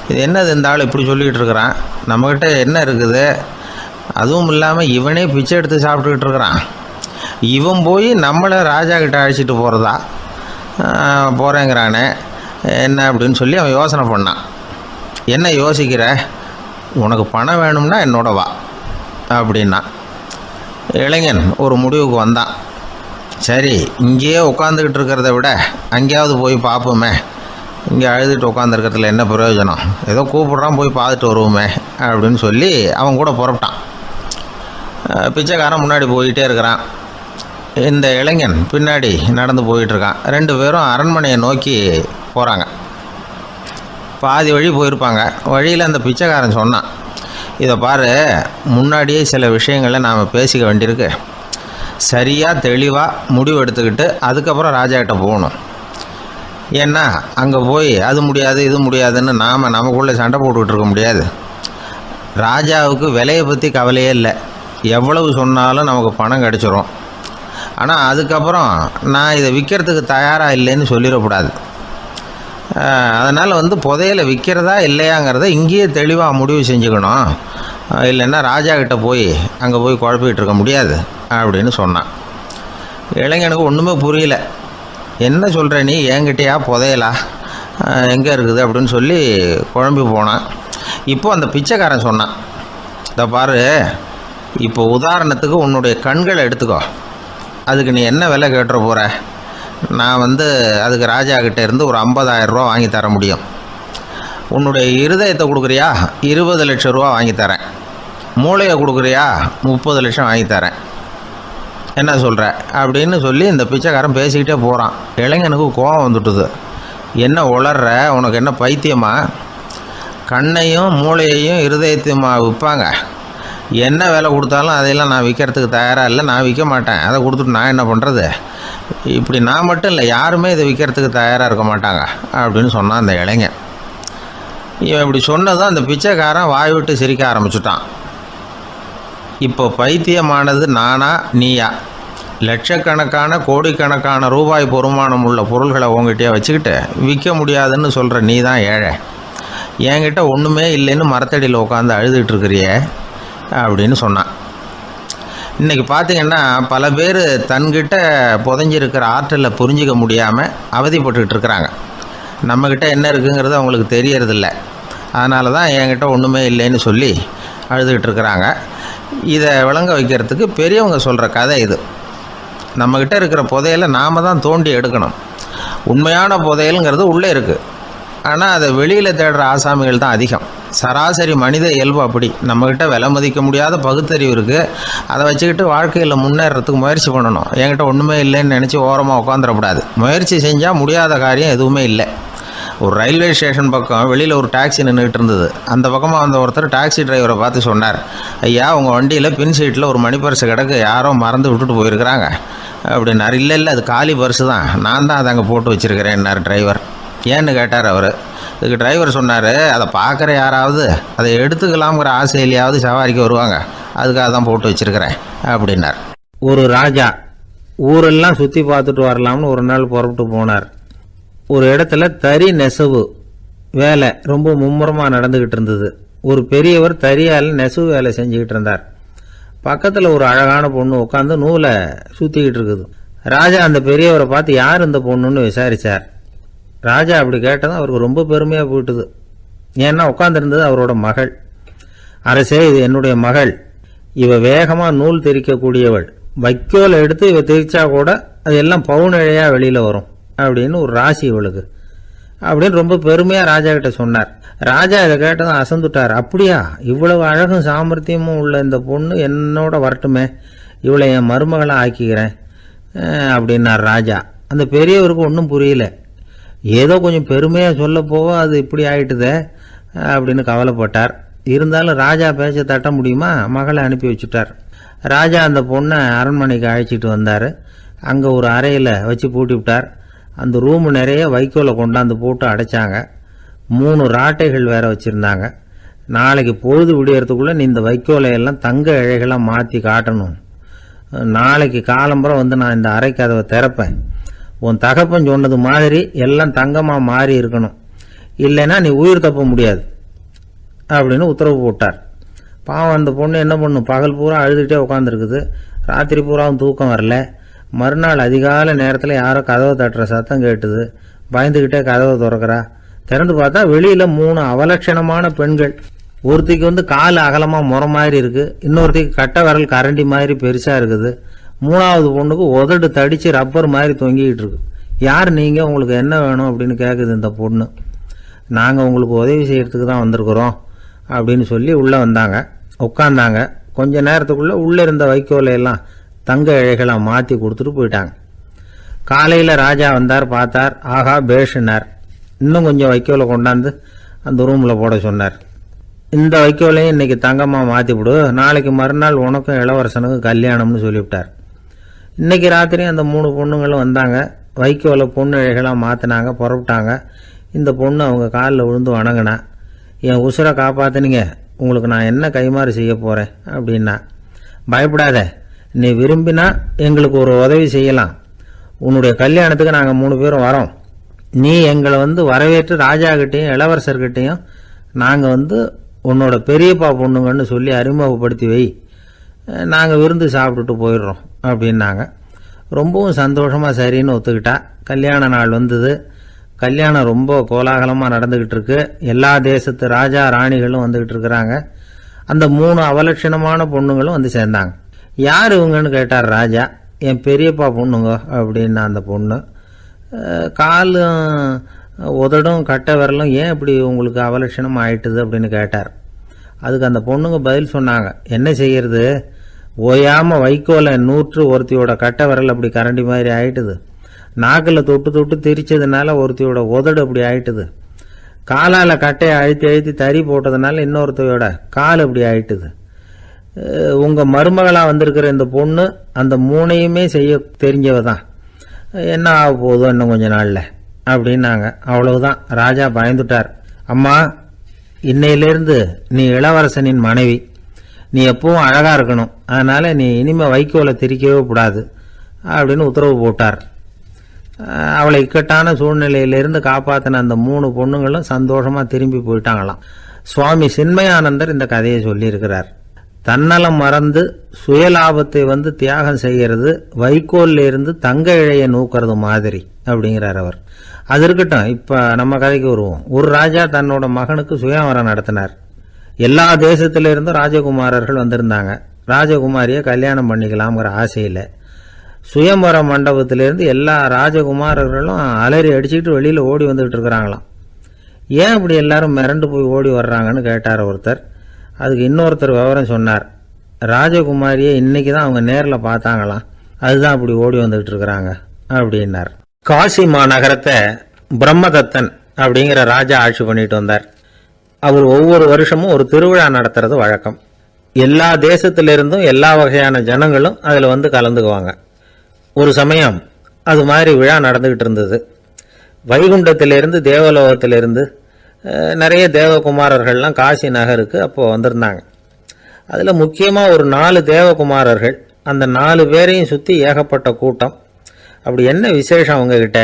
Speaker 1: இது என்னது இந்த ஆள் இப்படி சொல்லிகிட்டு இருக்கிறான், நம்மக்கிட்ட என்ன இருக்குது, அதுவும் இல்லாமல் இவனே பிச்சை எடுத்து சாப்பிட்டுக்கிட்டு இருக்கிறான், இவன் போய் நம்மளை ராஜா கிட்ட அழைச்சிட்டு போகிறதா போகிறேங்கிறானே என்ன அப்படின்னு சொல்லி அவன் யோசனை பண்ணான். என்ன யோசிக்கிற, உனக்கு பணம் வேணும்னா என்னோட வா அப்படின்னா. இளைஞன் ஒரு முடிவுக்கு வந்தான். சரி, இங்கேயே உட்காந்துக்கிட்டு இருக்கிறத விட அங்கேயாவது போய் பார்ப்போமே, இங்கே அழுதுட்டு உட்காந்துருக்கிறதுல என்ன பிரயோஜனம், ஏதோ கூப்பிட்றான் போய் பார்த்துட்டு வருவோமே அப்படின்னு சொல்லி அவன் கூட புறப்பட்டான். பிச்சைக்காரன் முன்னாடி போயிட்டே இருக்கிறான், இந்த இளைஞன் பின்னாடி நடந்து போயிட்டுருக்கான். ரெண்டு பேரும் அரண்மனையை நோக்கி போகிறாங்க. பாதி வழி போயிருப்பாங்க. வழியில் அந்த பிச்சைக்காரன் சொன்னான், இதை பாரு, முன்னாடியே சில விஷயங்களை நாம் பேசிக்க வேண்டியிருக்கு, சரியாக தெளிவாக முடிவு எடுத்துக்கிட்டு அதுக்கப்புறம் ராஜாக்கிட்ட போகணும். ஏன்னா அங்கே போய் அது முடியாது இது முடியாதுன்னு நாம் நமக்குள்ளே சண்டை போட்டுக்கிட்டு இருக்க முடியாது. ராஜாவுக்கு விலையை பற்றி கவலையே இல்லை. எவ்வளவு சொன்னாலும் நமக்கு பணம் கிடச்சிரும். ஆனால் அதுக்கப்புறம் நான் இதை விற்கிறதுக்கு தயாராக இல்லைன்னு சொல்லிடக்கூடாது. அதனால் புதையலை விற்கிறதா இல்லையாங்கிறத இங்கேயே தெளிவாக முடிவு செஞ்சுக்கணும். இல்லைன்னா ராஜா கிட்ட போய் அங்கே போய் குழப்பிக்கிட்டு இருக்க முடியாது அப்படின்னு சொன்னான். இளைஞனுக்கு ஒன்றுமே புரியல. என்ன சொல்கிற நீ, என்கிட்டயா புதையலா, எங்கே இருக்குது அப்படின்னு சொல்லி குழம்பி போனான். இப்போது அந்த பிச்சைக்காரன் சொன்னான், இதை பாரு, இப்போ உதாரணத்துக்கு உன்னுடைய கண்களை எடுத்துக்கோ. அதுக்கு நீ என்ன விலை கேட்டுற போகிற? நான் அதுக்கு ராஜா கிட்டே இருந்து ஒரு 50,000 ரூபா வாங்கி தர முடியும். உன்னுடைய இருதயத்தை கொடுக்குறியா, 20 லட்சம் ரூபா வாங்கி தரேன். மூளையை கொடுக்குறியா, 30 லட்சம் வாங்கி தரேன். என்ன சொல்கிற அப்படின்னு சொல்லி இந்த பிச்சைக்காரன் பேசிக்கிட்டே போகிறான். இளைஞனுக்கு கோபம் வந்துட்டுது. என்ன உளர்ற, உனக்கு என்ன பைத்தியமா? கண்ணையும் மூளையையும் இருதயத்தையுமா விற்பாங்க? என்ன விலை கொடுத்தாலும் அதையெல்லாம் நான் விற்கிறதுக்கு தயாராக இல்லை, நான் விற்க மாட்டேன். அதை கொடுத்துட்டு நான் என்ன பண்ணுறது? இப்படி நான் மட்டும் இல்லை, யாருமே இதை விற்கிறதுக்கு தயாராக இருக்க மாட்டாங்க அப்படின்னு சொன்னான் அந்த இளைஞன். இவன் இப்படி சொன்னதும் அந்த பிச்சைக்காரன் வாய் விட்டு சிரிக்க ஆரம்பிச்சுட்டான். இப்போ பைத்தியமானது நானா நீயா? லட்சக்கணக்கான கோடிக்கணக்கான ரூபாய் பொறுமானம் உள்ள பொருள்களை உங்ககிட்டயே வச்சுக்கிட்டு விற்க முடியாதுன்னு சொல்கிற நீ தான் ஏழை. என்கிட்ட ஒன்றுமே இல்லைன்னு மரத்தடியில் உட்காந்து அழுதுகிட்டு இருக்கிறியே அப்படின்னு சொன்னான். இன்றைக்கி பார்த்திங்கன்னா பல பேர் தன்கிட்ட புதைஞ்சிருக்கிற ஆற்றலை புரிஞ்சிக்க முடியாமல் அவதிப்பட்டுக்கிட்டு இருக்கிறாங்க. நம்மக்கிட்ட என்ன இருக்குங்கிறது அவங்களுக்கு தெரியறதில்ல. அதனால தான் என்கிட்ட ஒன்றுமே இல்லைன்னு சொல்லி அழுதுகிட்டு இருக்கிறாங்க. இதை விளங்க வைக்கிறதுக்கு பெரியவங்க சொல்கிற கதை இது. நம்மக்கிட்ட இருக்கிற புதையலை நாம் தான் தோண்டி எடுக்கணும். உண்மையான புதையலுங்கிறது உள்ளே இருக்குது. ஆனால் அதை வெளியில் தேடுற ஆசாமிகள் தான் அதிகம். சராசரி மனித இயல்பு அப்படி. நம்மக்கிட்ட விலை மதிக்க முடியாத பகுத்தறிவு இருக்குது. அதை வச்சுக்கிட்டு வாழ்க்கையில் முன்னேறதுக்கு முயற்சி பண்ணணும். என்கிட்ட ஒன்றுமே இல்லைன்னு நினச்சி ஓரமாக உட்காந்துடக்கூடாது. முயற்சி செஞ்சால் முடியாத காரியம் எதுவுமே இல்லை. ஒரு ரயில்வே ஸ்டேஷன் பக்கம் வெளியில் ஒரு டாக்ஸி நின்றுக்கிட்டு இருந்தது. அந்த பக்கமாக வந்த ஒருத்தர் டாக்ஸி டிரைவரை பார்த்து சொன்னார், ஐயா, உங்கள் வண்டியில் பின் சீட்டில் ஒரு மணி பர்ஸு கிடக்கு, யாரோ மறந்து விட்டுட்டு போயிருக்கிறாங்க அப்படின்னாரு. இல்லை அது காலி பர்ஸு தான், நான் தான் அதை அங்கே போட்டு வச்சுருக்கிறேன்னார் டிரைவர். ஏன்னு கேட்டார் அவர். இதுக்கு டிரைவர் சொன்னார், அதை பார்க்குற யாராவது அதை எடுத்துக்கலாம்ங்கிற ஆசையிலையாவது சவாரிக்கு வருவாங்க, அதுக்காக தான் போட்டு வச்சுருக்கிறேன் அப்படின்னார். ஒரு ராஜா ஊரெல்லாம் சுற்றி பார்த்துட்டு வரலாம்னு ஒரு நாள் புறப்பட்டு போனார். ஒரு இடத்துல தறி நெசவு வேலை ரொம்ப மும்முரமாக நடந்துக்கிட்டு இருந்தது. ஒரு பெரியவர் தறியால் நெசவு வேலை செஞ்சுக்கிட்டு இருந்தார். பக்கத்தில் ஒரு அழகான பொண்ணு உட்காந்து நூலை சுற்றிக்கிட்டு இருக்குது. ராஜா அந்த பெரியவரை பார்த்து யார் இந்த பொண்ணுன்னு விசாரித்தார். ராஜா அப்படி கேட்டதும் அவருக்கு ரொம்ப பெருமையாக போயிட்டுது. ஏன்னா உட்காந்துருந்தது அவரோட மகள். அரசே, இது என்னுடைய மகள். இவ வேகமாக நூல் திரிக்கக்கூடியவள். வைக்கோலை எடுத்து இவ திரிச்சா கூட அது எல்லாம் பவுனிழையாக வெளியில் வரும் அப்படின்னு ஒரு ராசி இவளுக்கு அப்படின்னு ரொம்ப பெருமையாக ராஜா கிட்ட சொன்னார். ராஜா இதை கேட்டதும் அசந்துட்டார். அப்படியா, இவ்வளவு அழகும் சாமர்த்தியமும் உள்ள இந்த பொண்ணு என்னோட வரட்டுமே, இவளை என் மருமகளை ஆக்கிக்கிறேன் அப்படின்னார் ராஜா. அந்த பெரியவருக்கு ஒன்றும் புரியல. ஏதோ கொஞ்சம் பெருமையாக சொல்ல போக அது இப்படி ஆயிட்டுதே அப்படின்னு கவலைப்பட்டார். இருந்தாலும் ராஜா பேச்ச தட்ட முடியுமா, மகளை அனுப்பி வச்சுட்டார். ராஜா அந்த பொண்ணை அரண்மனைக்கு அழைச்சிட்டு வந்தார். அங்கே ஒரு அறையில் வச்சு பூட்டி விட்டார். அந்த ரூமு நிறைய வைக்கோலை கொண்டாந்து போட்டு அடைச்சாங்க. 3 ராட்டைகள் வேற வச்சுருந்தாங்க. நாளைக்கு பொழுது விடியறதுக்குள்ளே நீ இந்த வைக்கோலையெல்லாம் தங்க இழைகளாக மாற்றி காட்டணும். நாளைக்கு காலம்பரம் நான் இந்த அறை கதவை திறப்பேன். உன் தகப்பன் சொன்னது மாதிரி எல்லாம் தங்கமாக மாறி இருக்கணும், இல்லைன்னா நீ உயிர் தப்ப முடியாது அப்படின்னு உத்தரவு போட்டார். பாவம் அந்த பொண்ணு என்ன பண்ணும், பகல் பூரா அழுதுகிட்டே உட்காந்துருக்குது. ராத்திரி பூராவும் தூக்கம் வரல. மறுநாள் அதிகாலை நேரத்தில் யாரோ கதவை தட்டுற சத்தம் கேட்டுது. பயந்துக்கிட்டே கதவை திறக்கிறா. திறந்து பார்த்தா வெளியில் 3 அவலட்சணமான பெண்கள். ஒருத்திக்கு கால் அகலமாக முறை மாதிரி இருக்குது, இன்னொருத்திக்கு கட்டை விரல் கரண்டி மாதிரி பெருசாக இருக்குது, 3ஆவது பொண்ணுக்கு உதடு தடித்து ரப்பர் மாதிரி தொங்கிக்கிட்டு இருக்கு. யார் நீங்கள், உங்களுக்கு என்ன வேணும் அப்படின்னு கேட்குது இந்த பொண்ணு. நாங்கள் உங்களுக்கு உதவி செய்கிறதுக்கு தான் வந்திருக்கிறோம் அப்படின்னு சொல்லி உள்ளே வந்தாங்க. உட்காந்தாங்க. கொஞ்ச நேரத்துக்குள்ளே உள்ளே இருந்த வைக்கோலையெல்லாம் தங்க இழைகளாக மாற்றி கொடுத்துட்டு போயிட்டாங்க. காலையில் ராஜா வந்தார். பார்த்தார். ஆகா பேஷுனார். இன்னும் கொஞ்சம் வைக்கோலை கொண்டாந்து அந்த ரூமில் போட சொன்னார். இந்த வைக்கோலையும் இன்றைக்கி தங்கமாக மாற்றிவிடு, நாளைக்கு மறுநாள் உனக்கும் இளவரசனுக்கும் கல்யாணம்னு சொல்லிவிட்டார். இன்றைக்கி ராத்திரி அந்த 3 பொண்ணுங்களும் வந்தாங்க. வைக்கோலை பொண்ணு இழைகளாக மாற்றினாங்க, புறப்பட்டாங்க. இந்த பொண்ணு அவங்க காலில் விழுந்து வணங்கினா, என் உசுரை காப்பாற்றினீங்க, உங்களுக்கு நான் என்ன கைமாறு செய்ய போகிறேன் அப்படின்னா. பயப்படாத, நீ விரும்பினா எங்களுக்கு ஒரு உதவி செய்யலாம். உன்னுடைய கல்யாணத்துக்கு நாங்கள் 3 பேரும் வரோம். நீ எங்களை வரவேற்று ராஜாக்கிட்டையும் இளவரசர்கிட்டையும் நாங்கள் உன்னோட பெரியப்பா பொண்ணுங்கன்னு சொல்லி அறிமுகப்படுத்தி வை, நாங்கள் விருந்து சாப்பிட்டுட்டு போயிடுறோம் அப்படின்னாங்க. ரொம்பவும் சந்தோஷமாக சரின்னு ஒத்துக்கிட்டா. கல்யாண நாள் வந்தது. கல்யாணம் ரொம்ப கோலாகலமாக நடந்துக்கிட்டு இருக்கு. எல்லா தேசத்து ராஜா ராணிகளும் வந்துக்கிட்டு இருக்கிறாங்க. அந்த 3 அவலட்சணமான பொண்ணுங்களும் சேர்ந்தாங்க. யார் இவங்கன்னு கேட்டார் ராஜா. என் பெரியப்பா பொண்ணுங்க அப்படின்னு அந்த பொண்ணு. காலும் உதடும் கட்டை விரலும் ஏன் இப்படி உங்களுக்கு அவலட்சணம் ஆயிட்டுது அப்படின்னு கேட்டார். அதுக்கு அந்த பொண்ணுங்க பதில் சொன்னாங்க. என்ன செய்யறது, ஓயாமல் வைக்கோலை நூற்று ஒருத்தியோட கட்டை விரல் அப்படி கரண்டி மாதிரி ஆயிட்டுது. நாக்கில் தொட்டு தொட்டு திரிச்சதுனால ஒருத்தியோட உதடு அப்படி ஆயிட்டுது. காலால் கட்டையை அழுத்தி அழுத்தி தறி போட்டதுனால இன்னொருத்தையோட கால் அப்படி ஆயிட்டுது. உங்கள் மருமகளாக வந்திருக்கிற இந்த பொண்ணு அந்த 3ஐயுமே செய்ய தெரிஞ்சவ தான். என்ன ஆக போதும் இன்னும் கொஞ்ச நாளில் அப்படின்னாங்க. அவ்வளவுதான். ராஜா பயந்துட்டார். அம்மா, இன்னையிலேருந்து நீ இளவரசனின் மனைவி. நீ எப்பவும் அழகாக இருக்கணும். அதனால் நீ இனிமேல் வைக்கோலை திரிக்கவே கூடாது அப்படின்னு உத்தரவு போட்டார். அவளை இக்கட்டான சூழ்நிலையிலிருந்து காப்பாற்றின அந்த 3 பொண்ணுங்களும் சந்தோஷமாக திரும்பி போயிட்டாங்களாம். சுவாமி சின்மயானந்தர் இந்த கதையை சொல்லியிருக்கிறார். தன்னலம் மறந்து சுயலாபத்தை தியாகம் செய்கிறது வைக்கோல்ல இருந்து தங்க இழையை நூக்கிறது மாதிரி அப்படிங்கிறார் அவர். அது இருக்கட்டும், இப்போ நம்ம கதைக்கு வருவோம். ஒரு ராஜா தன்னோட மகனுக்கு சுயவரம் நடத்தினார். எல்லா தேசத்திலிருந்தும் ராஜகுமாரர்கள் வந்திருந்தாங்க. ராஜகுமாரியை கல்யாணம் பண்ணிக்கலாம்ங்கிற ஆசையில் சுயம்பர மண்டபத்திலிருந்து எல்லா ராஜகுமாரர்களும் அலறி அடிச்சுக்கிட்டு வெளியில் ஓடி வந்துகிட்டு இருக்கிறாங்களாம். ஏன் இப்படி எல்லாரும் மிரண்டு போய் ஓடி வர்றாங்கன்னு கேட்டார் ஒருத்தர். அதுக்கு இன்னொருத்தர் விவரம் சொன்னார். ராஜகுமாரியை இன்னைக்கு தான் அவங்க நேரில் பார்த்தாங்களாம், அதுதான் அப்படி ஓடி வந்துகிட்டு இருக்கிறாங்க அப்படின்னார். காசி மாநகரத்தை பிரம்மதத்தன் அப்படிங்கிற ராஜா ஆட்சி பண்ணிட்டு வந்தார். அவர் ஒவ்வொரு வருஷமும் ஒரு திருவிழா நடத்துறது வழக்கம். எல்லா தேசத்திலிருந்தும் எல்லா வகையான ஜனங்களும் அதில் கலந்துக்குவாங்க. ஒரு சமயம் அது மாதிரி விழா நடந்துகிட்டு இருந்தது. வைகுண்டத்திலிருந்து தேவலோகத்திலிருந்து நிறைய தேவகுமாரர்கள்லாம் காசி நகருக்கு அப்போது வந்திருந்தாங்க. அதில் முக்கியமாக ஒரு 4 தேவகுமாரர்கள். அந்த 4 பேரையும் சுற்றி ஏகப்பட்ட கூட்டம். அப்படி என்ன விசேஷம் அவங்கக்கிட்ட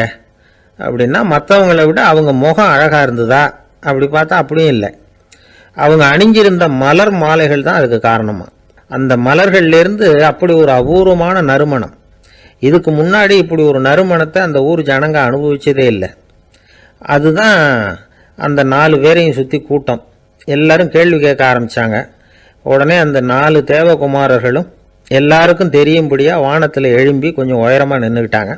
Speaker 1: அப்படின்னா, மற்றவங்களை விட அவங்க முகம் அழகாக இருந்ததா அப்படி பார்த்தா அப்படியும் இல்லை. அவங்க அணிஞ்சிருந்த மலர் மாலைகள் தான் அதுக்கு காரணமாக. அந்த மலர்கள்லேருந்து அப்படி ஒரு அபூர்வமான நறுமணம். இதுக்கு முன்னாடி இப்படி ஒரு நறுமணத்தை அந்த ஊர் ஜனங்க அனுபவிச்சதே இல்லை. அதுதான் அந்த 4 பேரையும் சுற்றி கூட்டம். எல்லாரும் கேள்வி கேட்க ஆரம்பித்தாங்க. உடனே அந்த 4 தேவகுமாரர்களும் எல்லாருக்கும் தெரியும்படியாக வானத்தில் எழும்பி கொஞ்சம் உயரமாக நின்றுக்கிட்டாங்க.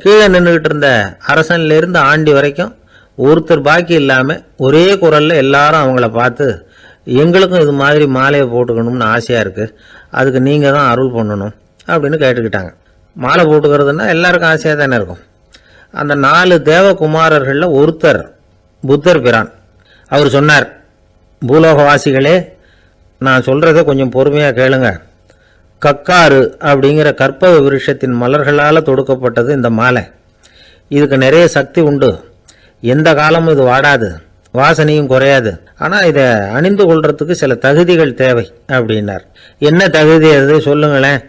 Speaker 1: கீழே நின்றுக்கிட்டு இருந்த அரசன்லேருந்து ஆண்டி வரைக்கும் ஒருத்தர் பாக்கி இல்லாமல் ஒரே குரலில் எல்லாரும் அவங்கள பார்த்து, எங்களுக்கும் இது மாதிரி மாலையை போட்டுக்கணும்னு ஆசையாக இருக்குது, அதுக்கு நீங்கள் தான் அருள் பண்ணணும் அப்படின்னு கேட்டுக்கிட்டாங்க. மாலை போட்டுக்கிறதுனா எல்லாருக்கும் ஆசையாக தானே இருக்கும். அந்த 4 தேவகுமாரர்களில் ஒருத்தர் புத்தர் பிரான். அவர் சொன்னார், பூலோகவாசிகளே, நான் சொல்கிறத கொஞ்சம் பொறுமையாக கேளுங்க. கக்காரு அப்படிங்கிற கற்பக விருஷத்தின் மலர்களால் தொடுக்கப்பட்டது இந்த மாலை. இதுக்கு நிறைய சக்தி உண்டு. எந்த காலமும் இது வாடாது, வாசனையும் குறையாது. ஆனால் இதை அணிந்து கொள்றதுக்கு சில தகுதிகள் தேவை அப்படின்னார். என்ன தகுதி அது சொல்லுங்களேன்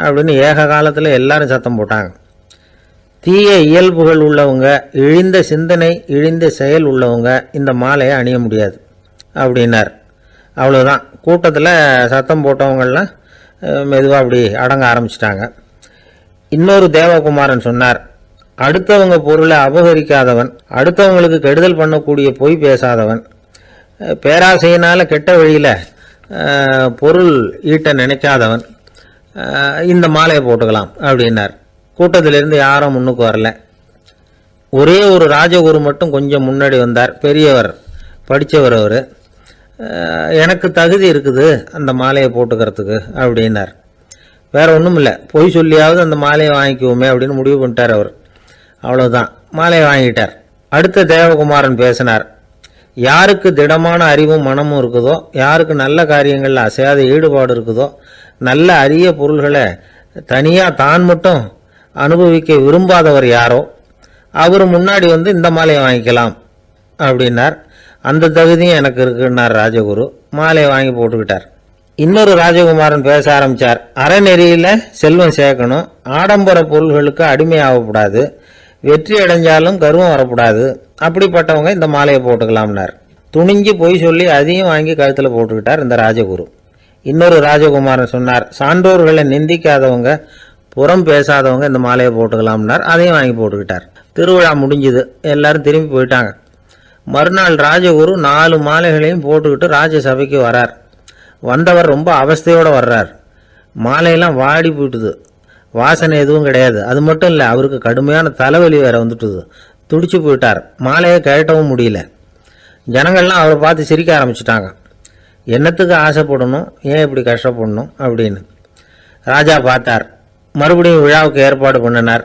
Speaker 1: அப்படின்னு ஏக காலத்தில் எல்லாரும் சத்தம் போட்டாங்க. தீய இயல்புகள் உள்ளவங்க, இழிந்த சிந்தனை இழிந்த செயல் உள்ளவங்க இந்த மாலையை அணிய முடியாது அப்படின்னார். அவ்வளோதான். கூட்டத்தில் சத்தம் போட்டவங்கள்லாம் மெதுவாக அப்படி அடங்க ஆரம்பிச்சிட்டாங்க. இன்னொரு தேவகுமாரன் சொன்னார், அடுத்தவங்க பொருளை அபகரிக்காதவன், அடுத்தவங்களுக்கு கெடுதல் பண்ணக்கூடிய பொய் பேசாதவன், பேராசையினால் கெட்ட வழியில் பொருள் ஈட்ட நினைக்காதவன் இந்த மாலையை போட்டுக்கலாம் அப்படின்னார். கூட்டத்திலிருந்து யாரும் முன்னுக்கு வரல. ஒரே ஒரு ராஜகுரு மட்டும் கொஞ்சம் முன்னாடி வந்தார். பெரியவர், படித்தவர். அவர், எனக்கு தகுதி இருக்குது அந்த மாலையை போட்டுக்கிறதுக்கு அப்படின்னார். வேற ஒன்றும் இல்லை, பொய் சொல்லியாவது அந்த மாலையை வாங்கிக்குவோமே அப்படின்னு முடிவு பண்ணிட்டார் அவர். அவ்வளோதான், மாலையை வாங்கிட்டார். அடுத்த தேவகுமாரன் பேசினார். யாருக்கு திடமான அறிவும் மனமும் இருக்குதோ, யாருக்கு நல்ல காரியங்களில் அசையாத ஈடுபாடு இருக்குதோ, நல்ல அரிய பொருள்களை தனியாக தான் மட்டும் அனுபவிக்க விரும்பாதவர் யாரோ அவர் முன்னாடி வந்து இந்த மாலையை வாங்கிக்கலாம் அப்படின்னார். அந்த தகுதியும் எனக்கு இருக்குன்னார் ராஜகுரு. மாலையை வாங்கி போட்டுக்கிட்டார். இன்னொரு ராஜகுமாரன் பேச ஆரம்பித்தார். அறநெறியில் செல்வம் சேர்க்கணும், ஆடம்பர பொருள்களுக்கு அடிமையாகக்கூடாது, வெற்றி அடைஞ்சாலும் கர்வம் வரக்கூடாது, அப்படிப்பட்டவங்க இந்த மாலையை போட்டுக்கலாம்னார். துணிஞ்சு போய் சொல்லி அதையும் வாங்கி கழுத்தில் போட்டுக்கிட்டார் இந்த ராஜகுரு. இன்னொரு ராஜகுமாரன் சொன்னார், சான்றோர்களை நிந்திக்காதவங்க, புறம் பேசாதவங்க இந்த மாலையை போட்டுக்கலாம்னார். அதையும் வாங்கி போட்டுக்கிட்டார். திருவிழா முடிஞ்சுது, எல்லாரும் திரும்பி போயிட்டாங்க. மறுநாள் ராஜகுரு 4 மாலைகளையும் போட்டுக்கிட்டு ராஜசபைக்கு வரார். வந்தவர் ரொம்ப அவஸ்தையோடு வர்றார். மாலையெல்லாம் வாடி போயிட்டுது, வாசனை எதுவும் கிடையாது. அது மட்டும் இல்லை, அவருக்கு கடுமையான தலைவலி வேற வந்துட்டுது. துடிச்சு போயிட்டார். மாலையை கழட்டவும் முடியல. ஜனங்கள்லாம் அவரை பார்த்து சிரிக்க ஆரம்பிச்சிட்டாங்க. என்னத்துக்கு ஆசைப்படணும், ஏன் இப்படி கஷ்டப்படணும் அப்படின்னு. ராஜா பார்த்தார். மறுபடியும் விழாவுக்கு ஏற்பாடு பண்ணினார்.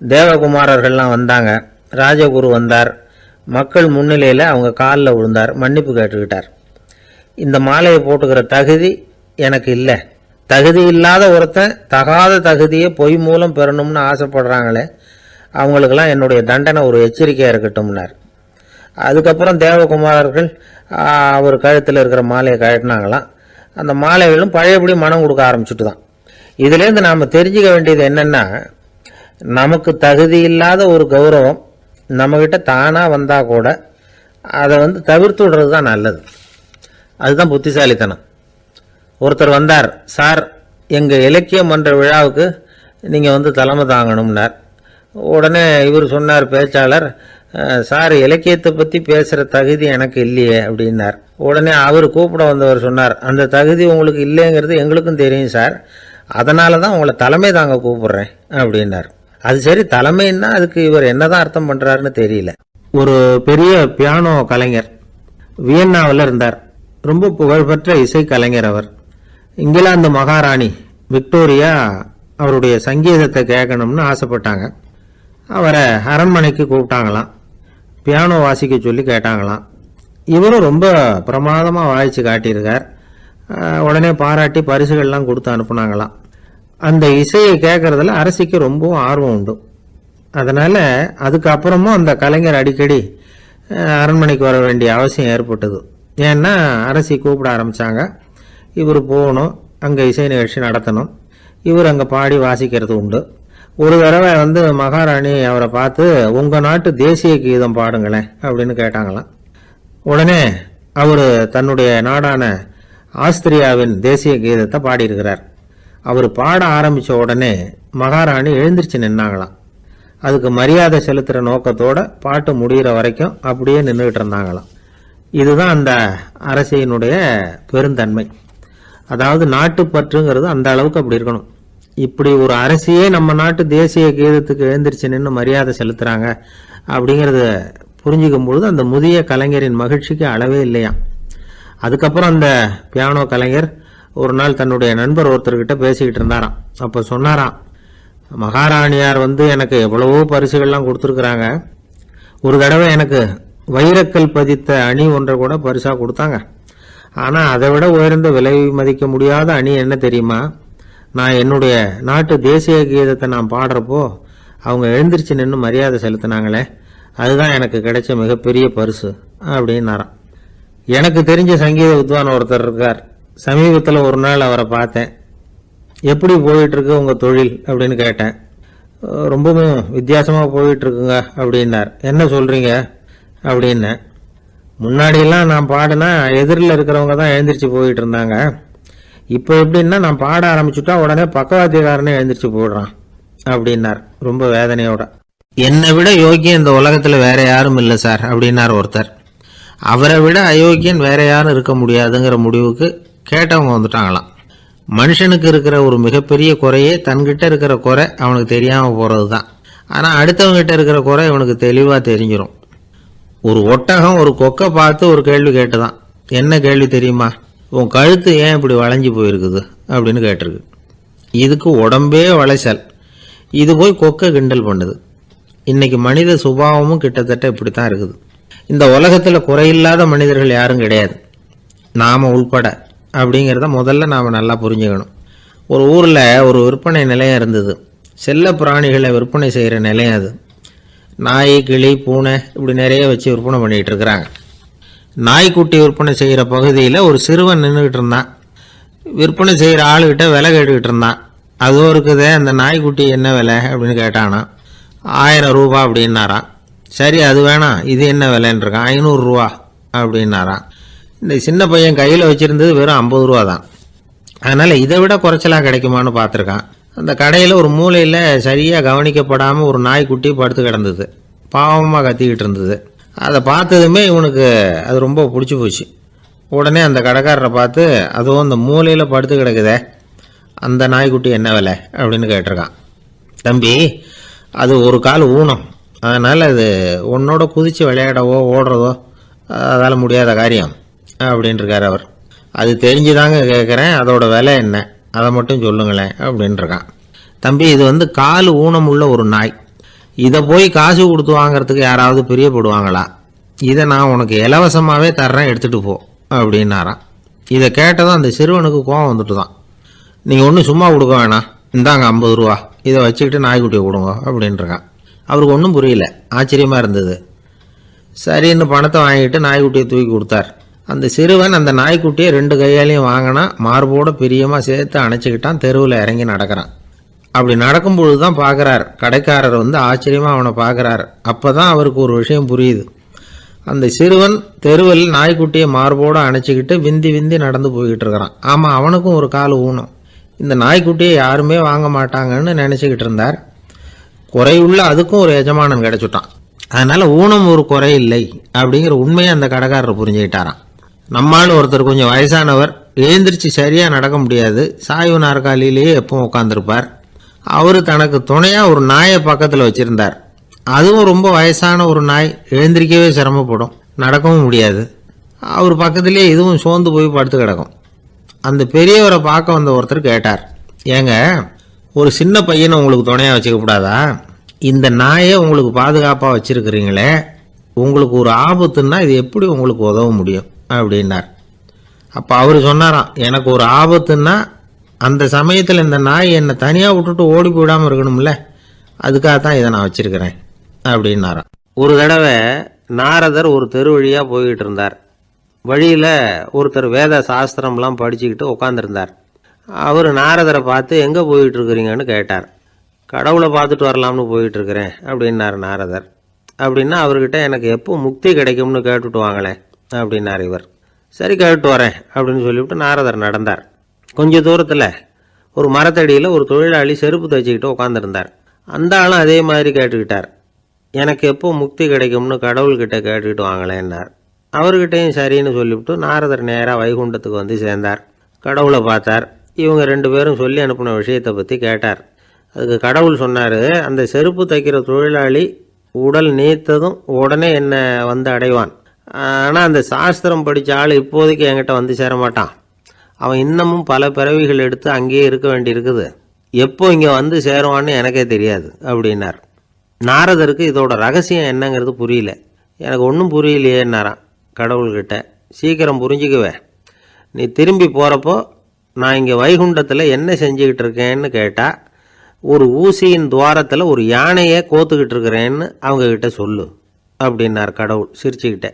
Speaker 1: தேவகுமாரர்கள்லாம் வந்தாங்க. ராஜகுரு வந்தார். மக்கள் முன்னிலையில் அவங்க காலில் விழுந்தார், மன்னிப்பு கேட்டுக்கிட்டார். இந்த மாலையை போட்டுக்கிற தகுதி எனக்கு இல்லை. தகுதி இல்லாத ஒருத்தன் தகாத தகுதியை பொய் மூலம் பெறணும்னு ஆசைப்படுறாங்களே, அவங்களுக்கெல்லாம் என்னுடைய தண்டனை ஒரு எச்சரிக்கையாக இருக்கட்டும்னார். அதுக்கப்புறம் தேவகுமாரர்கள் அவர் கழுத்தில் இருக்கிற மாலையை கழட்டினாங்களாம். அந்த மாலைகளும் பழையபடி மனம் கொடுக்க ஆரம்பிச்சுட்டு தான். இதுலேருந்து நாம் தெரிஞ்சுக்க வேண்டியது என்னென்னா, நமக்கு தகுதி இல்லாத ஒரு கௌரவம் நம்மக்கிட்ட தானாக வந்தால் கூட அதை வந்து தவிர்த்து விடுறது தான் நல்லது. அதுதான் புத்திசாலித்தனம். ஒருத்தர் வந்தார். சார், எங்கள் இலக்கிய மன்ற விழாவுக்கு நீங்கள் வந்து தலைமை தாங்கணும்னார். உடனே இவர் சொன்னார், பேச்சாளர், சார், இலக்கியத்தை பற்றி பேசுகிற தகுதி எனக்கு இல்லையே அப்படின்னார். உடனே அவர் கூப்பிட வந்தவர் சொன்னார், அந்த தகுதி உங்களுக்கு இல்லைங்கிறது எங்களுக்கும் தெரியும் சார், அதனால தான் உங்களை தலைமை தாங்க கூப்பிடுறேன் அப்படின்னார். அது சரி, தலைமைன்னா அதுக்கு இவர் என்னதான் அர்த்தம் பண்ணுறாருன்னு தெரியல. ஒரு பெரிய பியானோ கலைஞர் வியன்னாவில் இருந்தார். ரொம்ப புகழ்பெற்ற இசை கலைஞர் அவர். இங்கிலாந்து மகாராணி விக்டோரியா அவருடைய சங்கீதத்தை கேட்கணும்னு ஆசைப்பட்டாங்க. அவரை அரண்மனைக்கு கூப்பிட்டாங்களாம். பியானோ வாசிக்க சொல்லி கேட்டாங்களாம். இவரும் ரொம்ப பிரமாதமாக வாய்ச்சி காட்டியிருக்கார். உடனே பாராட்டி பரிசுகள்லாம் கொடுத்து அனுப்புனாங்களாம். அந்த இசையை கேட்கறதுல அரசிக்கு ரொம்பவும் ஆர்வம் உண்டு. அதனால் அதுக்கப்புறமும் அந்த கலைஞர் அடிக்கடி அரண்மனைக்கு வர வேண்டிய அவசியம் ஏற்பட்டது. ஏன்னா அரசி கூப்பிட ஆரம்பித்தாங்க. இவர் போகணும், அங்கே இசை நிகழ்ச்சி நடத்தணும். இவர் அங்கே பாடி வாசிக்கிறது உண்டு. ஒரு தடவை வந்து மகாராணி அவரை பார்த்து, உங்கள் நாட்டு தேசிய கீதம் பாடுங்களேன் அப்படின்னு கேட்டாங்களாம். உடனே அவர் தன்னுடைய நாடான ஆஸ்திரியாவின் தேசிய கீதத்தை பாடியிருக்கிறார். அவர் பாட ஆரம்பித்த உடனே மகாராணி எழுந்திரிச்சு நின்னாங்களாம். அதுக்கு மரியாதை செலுத்துகிற நோக்கத்தோட பாட்டு முடிகிற வரைக்கும் அப்படியே நின்றுக்கிட்டு இருந்தாங்களாம். இதுதான் அந்த அரசியினுடைய பெருந்தன்மை. அதாவது நாட்டுப்பற்றுங்கிறது அந்த அளவுக்கு அப்படி இருக்கணும். இப்படி ஒரு அரசியே நம்ம நாட்டு தேசிய கீதத்துக்கு எழுந்திரிச்சு நின்று மரியாதை செலுத்துகிறாங்க அப்படிங்கிறத புரிஞ்சிக்கும் பொழுது அந்த முதிய கலைஞரின் மகிழ்ச்சிக்கு அளவே இல்லையா. அதுக்கப்புறம் அந்த பியானோ கலைஞர் ஒரு நாள் தன்னுடைய நண்பர் ஒருத்தர்கிட்ட பேசிக்கிட்டு இருந்தாராம். அப்போ சொன்னாராம், மகாராணியார் வந்து எனக்கு எவ்வளவோ பரிசுகள்லாம் கொடுத்துருக்குறாங்க. ஒரு தடவை எனக்கு வைரக்கல் பதித்த அணி ஒன்றை கூட பரிசாக கொடுத்தாங்க. ஆனால் அதை விட உயர்ந்த விலை மதிக்க முடியாத அணி என்ன தெரியுமா? நான் என்னுடைய நாட்டு தேசிய கீதத்தை நான் பாடுறப்போ அவங்க எழுந்திரிச்சு நின்று மரியாதை செலுத்தினாங்களே, அதுதான் எனக்கு கிடைச்ச மிகப்பெரிய பரிசு அப்படின்னாராம். எனக்கு தெரிஞ்ச சங்கீத வித்வான் ஒருத்தர் இருக்கார். சமீபத்தில் ஒரு நாள் அவரை பார்த்தேன். எப்படி போயிட்டுருக்கு உங்கள் தொழில் அப்படின்னு கேட்டேன். ரொம்பவும் வித்தியாசமாக போயிட்டுருக்குங்க அப்படின்னார். என்ன சொல்கிறீங்க அப்படின்னேன். முன்னாடியெல்லாம் நான் பாடினா எதிரில் இருக்கிறவங்க தான் எழுந்திரிச்சு போயிட்டு இருந்தாங்க. இப்போ எப்படின்னா நான் பாட ஆரம்பிச்சுட்டா உடனே பக்கவாத்தியக்காரனே எழுந்திரிச்சு போயிடுறான் அப்படின்னார் ரொம்ப வேதனையோட. என்னை விட யோக்கியம் இந்த உலகத்தில் வேற யாரும் இல்லை சார் அப்படின்னார் ஒருத்தர். அவரை விட அயோக்கியன் வேற யாரும் இருக்க முடியாதுங்கிற முடிவுக்கு கேட்டவங்க வந்துட்டாங்களாம். மனுஷனுக்கு இருக்கிற ஒரு மிகப்பெரிய குறையே தன்கிட்ட இருக்கிற குறை அவனுக்கு தெரியாமல் போகிறது தான். ஆனால் அடுத்தவங்ககிட்ட இருக்கிற குறை இவனுக்கு தெளிவாக தெரிஞ்சிடும். ஒரு ஒட்டகம் ஒரு கொக்கை பார்த்து ஒரு கேள்வி கேட்டுதான். என்ன கேள்வி தெரியுமா? உன் கழுத்து ஏன் இப்படி வளைஞ்சி போயிருக்குது அப்படின்னு கேட்டிருக்கு. இதுக்கு உடம்பே வளைச்சல். இது போய் கொக்கை கிண்டல் பண்ணுது. இன்னைக்கு மனித சுபாவமும் கிட்டத்தட்ட இப்படி தான் இருக்குது. இந்த உலகத்தில் குறையில்லாத மனிதர்கள் யாரும் கிடையாது, நாம் உள்பட அப்படிங்கிறத முதல்ல நாம் நல்லா புரிஞ்சுக்கணும். ஒரு ஊரில் ஒரு விற்பனை நிலையம் இருந்தது. செல்ல பிராணிகளை விற்பனை செய்கிற நிலையம் அது. நாய், கிளி, பூனை இப்படி நிறைய வச்சு விற்பனை பண்ணிகிட்டு இருக்கிறாங்க. நாய்க்குட்டி விற்பனை செய்கிற பகுதியில் ஒரு சிறுவன் நின்றுக்கிட்டு இருந்தான். விற்பனை செய்கிற ஆளுகிட்ட விலை கேட்டுக்கிட்டு இருந்தான். அதுவும் இருக்குதே, அந்த நாய்க்குட்டி என்ன விலை அப்படின்னு கேட்டானா. 1000 ரூபா அப்படின்னாரான். சரி, அது வேணாம், இது என்ன விலைன்னு இருக்கான். 500 ரூபா அப்படின்னாரான். இந்த சின்ன பையன் கையில் வச்சுருந்தது வெறும் 50 ரூபா தான். அதனால் இதை விட குறைச்சலாக கிடைக்குமான்னு பார்த்துருக்கான். அந்த கடையில் ஒரு மூலையில் சரியாக கவனிக்கப்படாமல் ஒரு நாய்க்குட்டி படுத்து கிடந்தது. பாவமாக கத்திக்கிட்டு இருந்தது. அதை பார்த்ததுமே இவனுக்கு அது ரொம்ப பிடிச்சி போச்சு. உடனே அந்த கடைக்காரரை பார்த்து, அதுவும் அந்த மூலையில் படுத்து கிடக்குதே அந்த நாய்க்குட்டி என்ன விலை அப்படின்னு கேட்டிருக்கான். தம்பி, அது ஒரு கால் ஊனம், அதனால் அது உன்னோட குதித்து விளையாடவோ ஓடுறதோ அதால் முடியாத காரியம் அப்படின்ட்டுருக்கார் அவர். அது தெரிஞ்சுதாங்க கேட்குறேன், அதோட விலை என்ன அதை மட்டும் சொல்லுங்களேன் அப்படின்ட்டுருக்கான். தம்பி, இது கால் ஊனம் உள்ள ஒரு நாய். இதை போய் காசு கொடுத்து வாங்கிறதுக்கு யாராவது பிரியப்படுவாங்களா? இதை நான் உனக்கு இலவசமாகவே தர்றேன், எடுத்துகிட்டு போ அப்படின்னாரான். இதை கேட்டதும் அந்த சிறுவனுக்கு கோபம் வந்துட்டு தான். நீங்கள் ஒன்றும் சும்மா கொடுக்க வேணாம், இந்தாங்க 50 ரூபா, இதை வச்சுக்கிட்டு நாய்க்குட்டியை கொடுங்க அப்படின்ட்டுருக்கான். அவருக்கு ஒன்றும் புரியல, ஆச்சரியமாக இருந்தது. சரின்னு பணத்தை வாங்கிட்டு நாய்க்குட்டியை தூக்கி கொடுத்தார். அந்த சிறுவன் அந்த நாய்க்குட்டியை 2 கையாலையும் வாங்கினா, மார்போட பிரியமாக சேர்த்து அணைச்சிக்கிட்டான். தெருவில் இறங்கி நடக்கிறான். அப்படி நடக்கும்பொழுது தான் பார்க்குறார், கடைக்காரர் ஆச்சரியமாக அவனை பார்க்குறார். அப்போ தான் அவருக்கு ஒரு விஷயம் புரியுது. அந்த சிறுவன் தெருவில் நாய்க்குட்டியை மார்போடு அணைச்சிக்கிட்டு விந்தி விந்தி நடந்து போய்கிட்டு இருக்கிறான். ஆமாம், அவனுக்கும் ஒரு கால் ஊனம். இந்த நாய்க்குட்டியை யாருமே வாங்க மாட்டாங்கன்னு நினச்சிக்கிட்டு இருந்தார். குறையுள்ள அதுக்கும் ஒரு எஜமானன் கிடச்சிட்டான். அதனால் ஊனம் ஒரு குறை இல்லை அப்படிங்கிற உண்மையை அந்த கடைக்காரர் புரிஞ்சுக்கிட்டாராம். நம்மால் ஒருத்தர் கொஞ்சம் வயசானவர், எழுந்திரிச்சு சரியாக நடக்க முடியாது, சாய்வு நாற்காலியிலேயே எப்பவும் உட்காந்துருப்பார். அவர் தனக்கு துணையாக ஒரு நாயை பக்கத்தில் வச்சுருந்தார். அதுவும் ரொம்ப வயசான ஒரு நாய், எழுந்திரிக்கவே சிரமப்படும், நடக்கவும் முடியாது. அவர் பக்கத்திலே இதுவும் சோர்ந்து போய் படுத்து கிடக்கும். அந்த பெரியவரை பார்க்க வந்த ஒருத்தர் கேட்டார், ஏங்க, ஒரு சின்ன பையனை உங்களுக்கு துணையாக வச்சுக்கப்படாதா? இந்த நாயை உங்களுக்கு பாதுகாப்பாக வச்சுருக்கிறீங்களே, உங்களுக்கு ஒரு ஆபத்துன்னா இது எப்படி உங்களுக்கு உதவ முடியும் அப்படின்னார். அப்போ அவர் சொன்னாராம், எனக்கு ஒரு ஆபத்துன்னா அந்த சமயத்தில் இந்த நாய் என்னை தனியாக விட்டுட்டு ஓடி போயிடாமல் இருக்கணும்ல, அதுக்காகத்தான் இதை நான் வச்சுருக்கிறேன் அப்படின்னாராம். ஒரு தடவை நாரதர் ஒரு தெரு வழியாக போய்கிட்டு இருந்தார். வழியில் ஒருத்தர் வேத சாஸ்திரம்லாம் படிச்சுக்கிட்டு உட்காந்துருந்தார். அவர் நாரதரை பார்த்து, எங்கே போயிட்டுருக்குறீங்கன்னு கேட்டார். கடவுளை பார்த்துட்டு வரலாம்னு போயிட்டுருக்கிறேன் அப்படின்னார் நாரதர். அப்படின்னா அவர்கிட்ட எனக்கு எப்போ முக்தி கிடைக்கும்னு கேட்டுட்டு வாங்களேன் அப்படின்னார் இவர். சரி, கேட்டு வரேன் அப்படின்னு சொல்லிவிட்டு நாரதர் நடந்தார். கொஞ்சம் தூரத்தில் ஒரு மரத்தடியில் ஒரு தொழிலாளி செருப்பு தைச்சிக்கிட்டு உட்காந்துருந்தார். அந்த ஆளும் அதே மாதிரி கேட்டுக்கிட்டார், எனக்கு எப்போ முக்தி கிடைக்கும்னு கடவுள்கிட்ட கேட்டுக்கிட்டு வாங்களேன்னார். அவர்கிட்டையும் சரின்னு சொல்லிவிட்டு நாரதர் நேராக வைகுண்டத்துக்கு வந்து சேர்ந்தார். கடவுளை பார்த்தார். இவங்க 2 பேரும் சொல்லி அனுப்பின விஷயத்தை பற்றி கேட்டார். அதுக்கு கடவுள் சொன்னார், அந்த செருப்பு தைக்கிற தொழிலாளி உடல் நீத்ததும் உடனே என்னை வந்து அடைவான். ஆனால் அந்த சாஸ்திரம் படித்த ஆள் இப்போதைக்கு என்கிட்ட வந்து சேரமாட்டான். அவன் இன்னமும் பல பிறவிகள் எடுத்து அங்கேயே இருக்க வேண்டியிருக்குது. எப்போ இங்கே வந்து சேருவான்னு எனக்கே தெரியாது அப்படின்னார். நாரதருக்கு இதோட ரகசியம் என்னங்கிறது புரியல. எனக்கு ஒன்றும் புரியலையேன்னாரான் கடவுள்கிட்ட. சீக்கிரம் புரிஞ்சுக்குவேன், நீ திரும்பி போகிறப்போ நான் இங்கே வைகுண்டத்தில் என்ன செஞ்சுக்கிட்டு இருக்கேன்னு கேட்டால், ஒரு ஊசியின் துவாரத்தில் ஒரு யானையை கோத்துக்கிட்டு இருக்கிறேன்னு அவங்கக்கிட்ட சொல்லு அப்படின்னார் கடவுள் சிரிச்சுக்கிட்டே.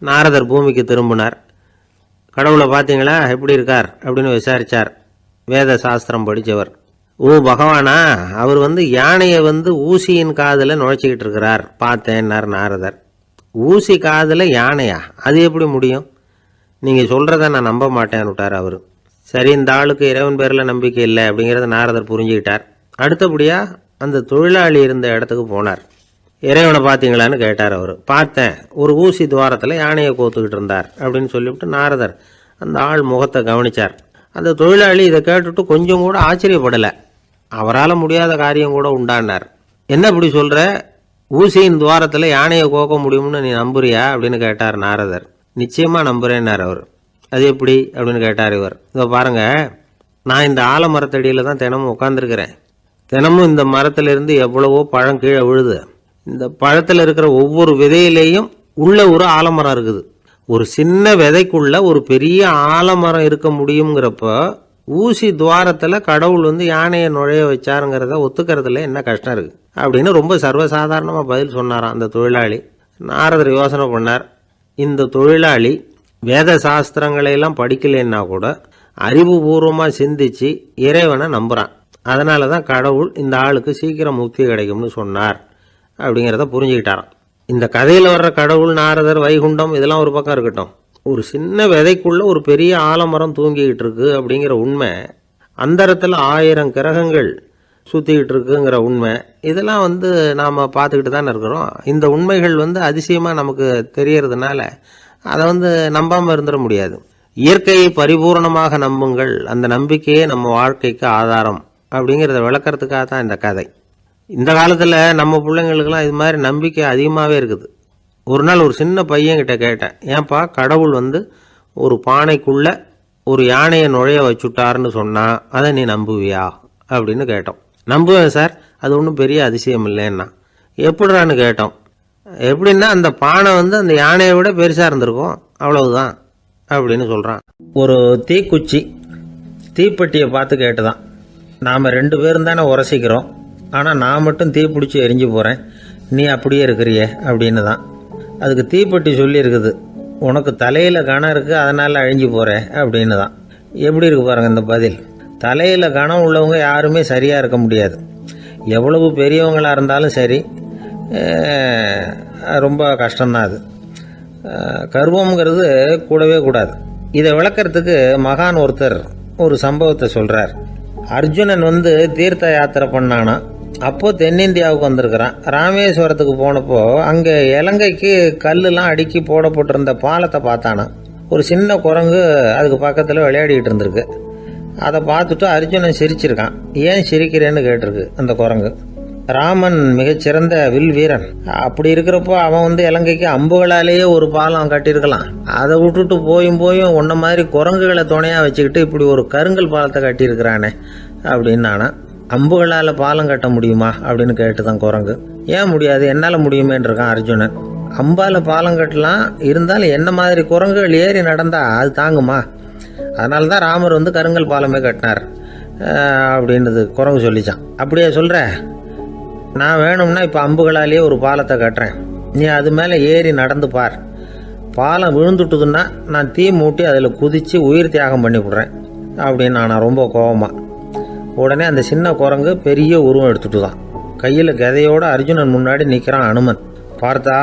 Speaker 1: நாரதர் பூமிக்கு திரும்பினார். கடவுளை பார்த்தீங்களா, எப்படி இருக்கார் அப்படின்னு விசாரித்தார் வேத சாஸ்திரம் படித்தவர். ஓ பகவானா, அவர் யானையை ஊசியின் காதில் நுழைச்சிக்கிட்டு இருக்கிறார் பார்த்தேன்னார் நாரதர். ஊசி காதில் யானையா, அது எப்படி முடியும்? நீங்கள் சொல்கிறத நான் நம்ப மாட்டேன்னு விட்டார் அவர். சரி, இந்த ஆளுக்கு இறைவன் பேரில் நம்பிக்கை இல்லை அப்படிங்கிறத நாரதர் புரிஞ்சுக்கிட்டார். அடுத்தபடியாக அந்த தொழிலாளி இருந்த இடத்துக்கு போனார். இறைவனை பார்த்தீங்களான்னு கேட்டார் அவர். பார்த்தேன், ஒரு ஊசி துவாரத்தில் யானையை கோத்துக்கிட்டு இருந்தார் அப்படின்னு சொல்லிவிட்டு நாரதர் அந்த ஆள் முகத்தை கவனித்தார். அந்த தொழிலாளி இதை கேட்டுட்டு கொஞ்சம் கூட ஆச்சரியப்படலை. அவரால் முடியாத காரியம் கூட உண்டானார். என்ன இப்படி சொல்கிற, ஊசியின் துவாரத்தில் யானையை கோக்க முடியும்னு நீ நம்புறியா அப்படின்னு கேட்டார் நாரதர். நிச்சயமாக நம்புகிறேன்னார் அவர். அது எப்படி அப்படின்னு கேட்டார் இவர். இதை பாருங்கள், நான் இந்த ஆலமரத்தடியில் தான் தினமும் உட்காந்துருக்கிறேன். தினமும் இந்த மரத்திலிருந்து எவ்வளவோ பழம் கீழே விழுது. இந்த பழத்தில் இருக்கிற ஒவ்வொரு விதையிலேயும் உள்ள ஒரு ஆலமரம் இருக்குது. ஒரு சின்ன விதைக்குள்ள ஒரு பெரிய ஆலமரம் இருக்க முடியுங்கிறப்ப ஊசி துவாரத்தில் கடவுள் வந்து யானையை நுழைய வச்சாருங்கிறத ஒத்துக்கிறதுல என்ன கஷ்டம் இருக்குது அப்படின்னு ரொம்ப சர்வசாதாரணமாக பதில் சொன்னாராம் அந்த தொழிலாளி. நாரதர் யோசனை பண்ணார், இந்த தொழிலாளி வேத சாஸ்திரங்களையெல்லாம் படிக்கலைன்னா கூட அறிவுபூர்வமாக சிந்திச்சு இறைவனை நம்புகிறான். அதனால தான் கடவுள் இந்த ஆளுக்கு சீக்கிரம் முக்தி கிடைக்கும்னு சொன்னார் அப்படிங்கிறத புரிஞ்சுக்கிட்டாராம். இந்த கதையில் வர்ற கடவுள், நாரதர், வைகுண்டம் இதெல்லாம் ஒரு பக்கம் இருக்கட்டும், ஒரு சின்ன விதைக்குள்ள ஒரு பெரிய ஆலமரம் தூங்கிக்கிட்டு இருக்கு அப்படிங்கிற உண்மை, அந்தரத்தில் 1000 கிரகங்கள் சுற்றிக்கிட்டு இருக்குங்கிற உண்மை, இதெல்லாம் வந்து நாம் பார்த்துக்கிட்டு தானே இருக்கிறோம். இந்த உண்மைகள் வந்து அதிசயமாக நமக்கு தெரியறதுனால அதை வந்து நம்பாமல் இருந்துட முடியாது. இயற்கையை பரிபூர்ணமாக நம்புங்கள், அந்த நம்பிக்கையே நம்ம வாழ்க்கைக்கு ஆதாரம் அப்படிங்கிறத விளக்கறதுக்காக தான் இந்த கதை. இந்த காலத்தில் நம்ம பிள்ளைங்களுக்கெல்லாம் இது மாதிரி நம்பிக்கை அதிகமாகவே இருக்குது. ஒரு நாள் ஒரு சின்ன பையன்கிட்ட கேட்டேன், ஏன்பா கடவுள் வந்து ஒரு பானைக்குள்ளே ஒரு யானையை நுழைய வச்சுட்டாருன்னு சொன்னால் அதை நீ நம்புவியா அப்படின்னு கேட்டோம். நம்புவேன் சார், அது ஒன்றும் பெரிய அதிசயம் இல்லைன்னா. எப்படிறான்னு கேட்டோம். எப்படின்னா அந்த பானை வந்து அந்த யானையை விட பெருசாக இருந்திருக்கும், அவ்வளவுதான் அப்படின்னு சொல்கிறான். ஒரு தீக்குச்சி தீப்பெட்டியை பார்த்து கேட்டுதான், நாம் 2 பேரும் தானே உரசிக்கிறோம், ஆனால் நான் மட்டும் தீ பிடிச்சி எரிஞ்சு போகிறேன், நீ அப்படியே இருக்கிறியே அப்படின்னு தான். அதுக்கு தீப்பெட்டி சொல்லியிருக்குது, உனக்கு தலையில் கணம் இருக்குது அதனால் அழிஞ்சு போகிறேன் அப்படின்னு தான். எப்படி இருக்கு பாருங்கள் இந்த பதில். தலையில் கணம் உள்ளவங்க யாருமே சரியாக இருக்க முடியாது. எவ்வளவு பெரியவங்களாக இருந்தாலும் சரி, ரொம்ப கஷ்டம்தான் அது. கர்வம்ங்கிறது கூடவே கூடாது. இதை விளக்கறதுக்கு மகான் ஒருத்தர் ஒரு சம்பவத்தை சொல்கிறார். அர்ஜுனன் வந்து தீர்த்த யாத்திரை பண்ணானா, அப்போ தென்னிந்தியாவுக்கு வந்திருக்கிறான். ராமேஸ்வரத்துக்கு போனப்போ அங்கே இலங்கைக்கு கல்லுலாம் அடுக்கி போடப்பட்டிருந்த பாலத்தை பார்த்தானா. ஒரு சின்ன குரங்கு அதுக்கு பக்கத்தில் விளையாடிக்கிட்டு இருந்திருக்கு. அதை பார்த்துட்டு அர்ஜுனன் சிரிச்சிருக்கான். ஏன் சிரிக்கிறேன்னு கேட்டிருக்கு அந்த குரங்கு. ராமன் மிகச்சிறந்த வில் வீரன், அப்படி இருக்கிறப்போ அவன் வந்து இலங்கைக்கு அம்புகளாலேயே ஒரு பாலம் கட்டியிருக்கலாம். அதை விட்டுட்டு போயும் உன்ன மாதிரி குரங்குகளை துணையாக வச்சுக்கிட்டு இப்படி ஒரு கருங்கல் பாலத்தை கட்டியிருக்கிறானே அப்படின்னு நானா. அம்புகளால் பாலம் கட்ட முடியுமா அப்படின்னு கேட்டுதான் குரங்கு. ஏன் முடியாது, என்னால் முடியுமேன்னு இருக்கான் அர்ஜுனன். அம்பால் பாலம் கட்டலாம், இருந்தாலும் என்ன மாதிரி குரங்குகள் ஏறி நடந்தா அது தாங்குமா? அதனால தான் ராமர் வந்து கருங்கல் பாலமே கட்டினார் அப்படின்றது குரங்கு சொல்லிச்சான். அப்படியே சொல்கிற, நான் வேணும்னா இப்போ அம்புகளாலேயே ஒரு பாலத்தை கட்டுறேன், நீ அது மேலே ஏறி நடந்து பார். பாலம் விழுந்துட்டுதுன்னா நான் தீ மூட்டி அதில் குதித்து உயிர் தியாகம் பண்ணி விட்றேன் அப்படின்னு நான் ரொம்ப கோபமாக. உடனே அந்த சின்ன குரங்கு பெரிய உருவம் எடுத்துட்டு தான் கையில் கதையோடு அர்ஜுனன் முன்னாடி நிற்கிறான் அனுமன். பார்த்தா,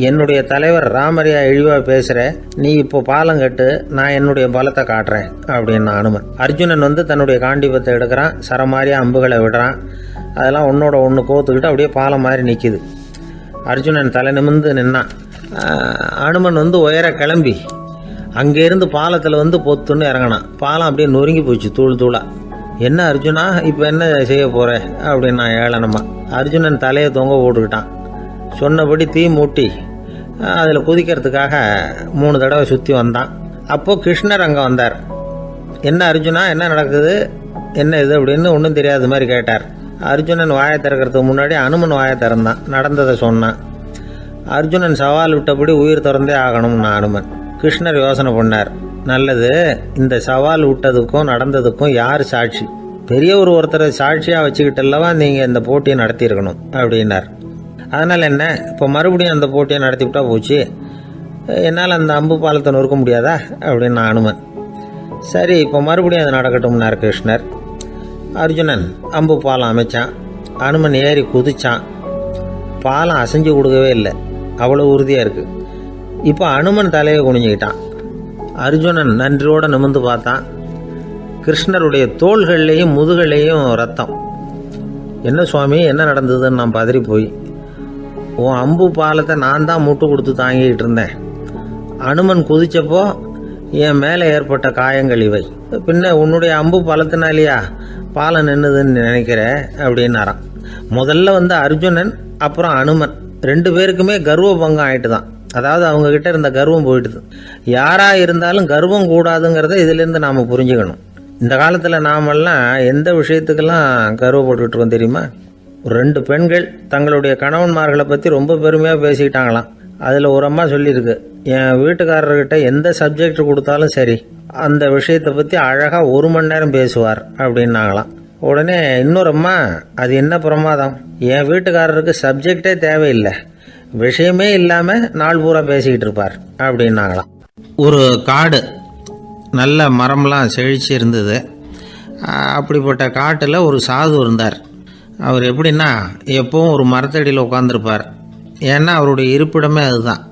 Speaker 1: என்னுடைய தலைவர் ராமரையா இழிவாக பேசுகிற, நீ இப்போ பாலம் கட்டு, நான் என்னுடைய பலத்தை காட்டுறேன் அப்படின்னு அனுமன். அர்ஜுனன் வந்து தன்னுடைய காண்டிபத்தை எடுக்கிறான், சரமாரியாக அம்புகளை விடுறான். அதெல்லாம் ஒன்றோட ஒன்று கோத்துக்கிட்டு அப்படியே பாலம் மாதிரி நிற்கிது. அர்ஜுனன் தலை நிமிர்ந்து நின்னான். அனுமன் வந்து உயர கிளம்பி அங்கேருந்து பாலத்தில் வந்து பொத்துன்னு இறங்கினான். பாலம் அப்படியே நொறுங்கி போச்சு தூள் தூளாக. என்ன அர்ஜுனா, இப்போ என்ன செய்ய போகிற அப்படின்னா ஏளனமா. அர்ஜுனன் தலையை தொங்க போட்டுக்கிட்டான். சொன்னபடி தீ மூட்டி அதில் குதிக்கிறதுக்காக 3 தடவை சுற்றி வந்தான். அப்போது கிருஷ்ணர் அங்கே வந்தார். என்ன அர்ஜுனா, என்ன நடக்குது, என்ன இது அப்படின்னு ஒன்றும் தெரியாத மாதிரி கேட்டார். அர்ஜுனன் வாயை திறக்கிறதுக்கு முன்னாடி அனுமன் வாயை திறந்தான், நடந்ததை சொன்னான். அர்ஜுனன் சவால் விட்டபடி உயிர் திறந்தே ஆகணும்னு அனுமன். கிருஷ்ணர் யோசனை பண்ணார். நல்லது, இந்த சவால் விட்டதுக்கும் நடந்ததுக்கும் யார் சாட்சி? பெரிய ஒருத்தரை சாட்சியாக வச்சுக்கிட்டல்லவா நீங்கள் இந்த போட்டியை நடத்தியிருக்கணும் அப்படின்னார். அதனால் என்ன, இப்போ மறுபடியும் அந்த போட்டியை நடத்தி விட்டா போச்சு, என்னால் அந்த அம்பு பாலத்தை நொறுக்க முடியாதா அப்படின்னு அனுமன். சரி, இப்போ மறுபடியும் அது நடக்கட்டும்னார் கிருஷ்ணர். அர்ஜுனன் அம்பு பாலம் அமைச்சான். அனுமன் ஏறி குதிச்சான். பாலம் அசைஞ்சு கொடுக்கவே இல்லை, அவ்வளோ உறுதியாக இருக்குது. இப்போ அனுமன் தலையை குனிஞ்சிக்கிட்டான். அர்ஜுனன் நன்றியோடு நிமிர்ந்து பார்த்தான். கிருஷ்ணருடைய தோள்கள்லேயும் முதுகள்லேயும் ரத்தம். என்ன சுவாமி, என்ன நடந்ததுன்னு நான் பதறி போய், உன் அம்பு பாலத்தை நான் தான் முட்டு கொடுத்து தாங்கிக்கிட்டு இருந்தேன். அனுமன் குதிச்சப்போ என் மேலே ஏற்பட்ட காயங்கள் இவை. பின்ன உன்னுடைய அம்பு பாலத்தினாலேயா பாலம் நின்றுதுன்னு நினைக்கிற அப்படின்னாராம். முதல்ல வந்து அர்ஜுனன், அப்புறம் அனுமன் 2 பேருக்குமே கர்வ பங்கம் ஆயிட்டு தான். அதாவது அவங்க கிட்ட இருந்த கர்வம் போயிட்டுது. யாராக இருந்தாலும் கர்வம் கூடாதுங்கிறத இதிலேருந்து நாம் புரிஞ்சுக்கணும். இந்த காலத்தில் நாமெல்லாம் எந்த விஷயத்துக்கெல்லாம் கர்வப்பட்டுக்கிட்டு இருக்கோம் தெரியுமா? 2 பெண்கள் தங்களுடைய கணவன்மார்களை பற்றி ரொம்ப பெருமையாக பேசிக்கிட்டாங்களாம். அதில் ஒரு அம்மா சொல்லியிருக்கு, என் வீட்டுக்காரர்கிட்ட எந்த சப்ஜெக்ட் கொடுத்தாலும் சரி அந்த விஷயத்தை பற்றி அழகாக 1 மணி நேரம் பேசுவார் அப்படின்னாங்களாம். உடனே இன்னொரு அம்மா, அது என்ன பிரமாதம், என் வீட்டுக்காரருக்கு சப்ஜெக்டே தேவையில்லை, விஷயமே இல்லாமல் நாள் பூரா பேசிக்கிட்டு இருப்பார் அப்படின்னாங்களாம். ஒரு காடு, நல்ல மரம்லாம் செழிச்சு இருந்தது. அப்படிப்பட்ட காட்டில் ஒரு சாது இருந்தார். அவர் எப்படின்னா எப்பவும் ஒரு மரத்தடியில் உட்காந்துருப்பார். ஏன்னா அவருடைய இருப்பிடமே அதுதான்.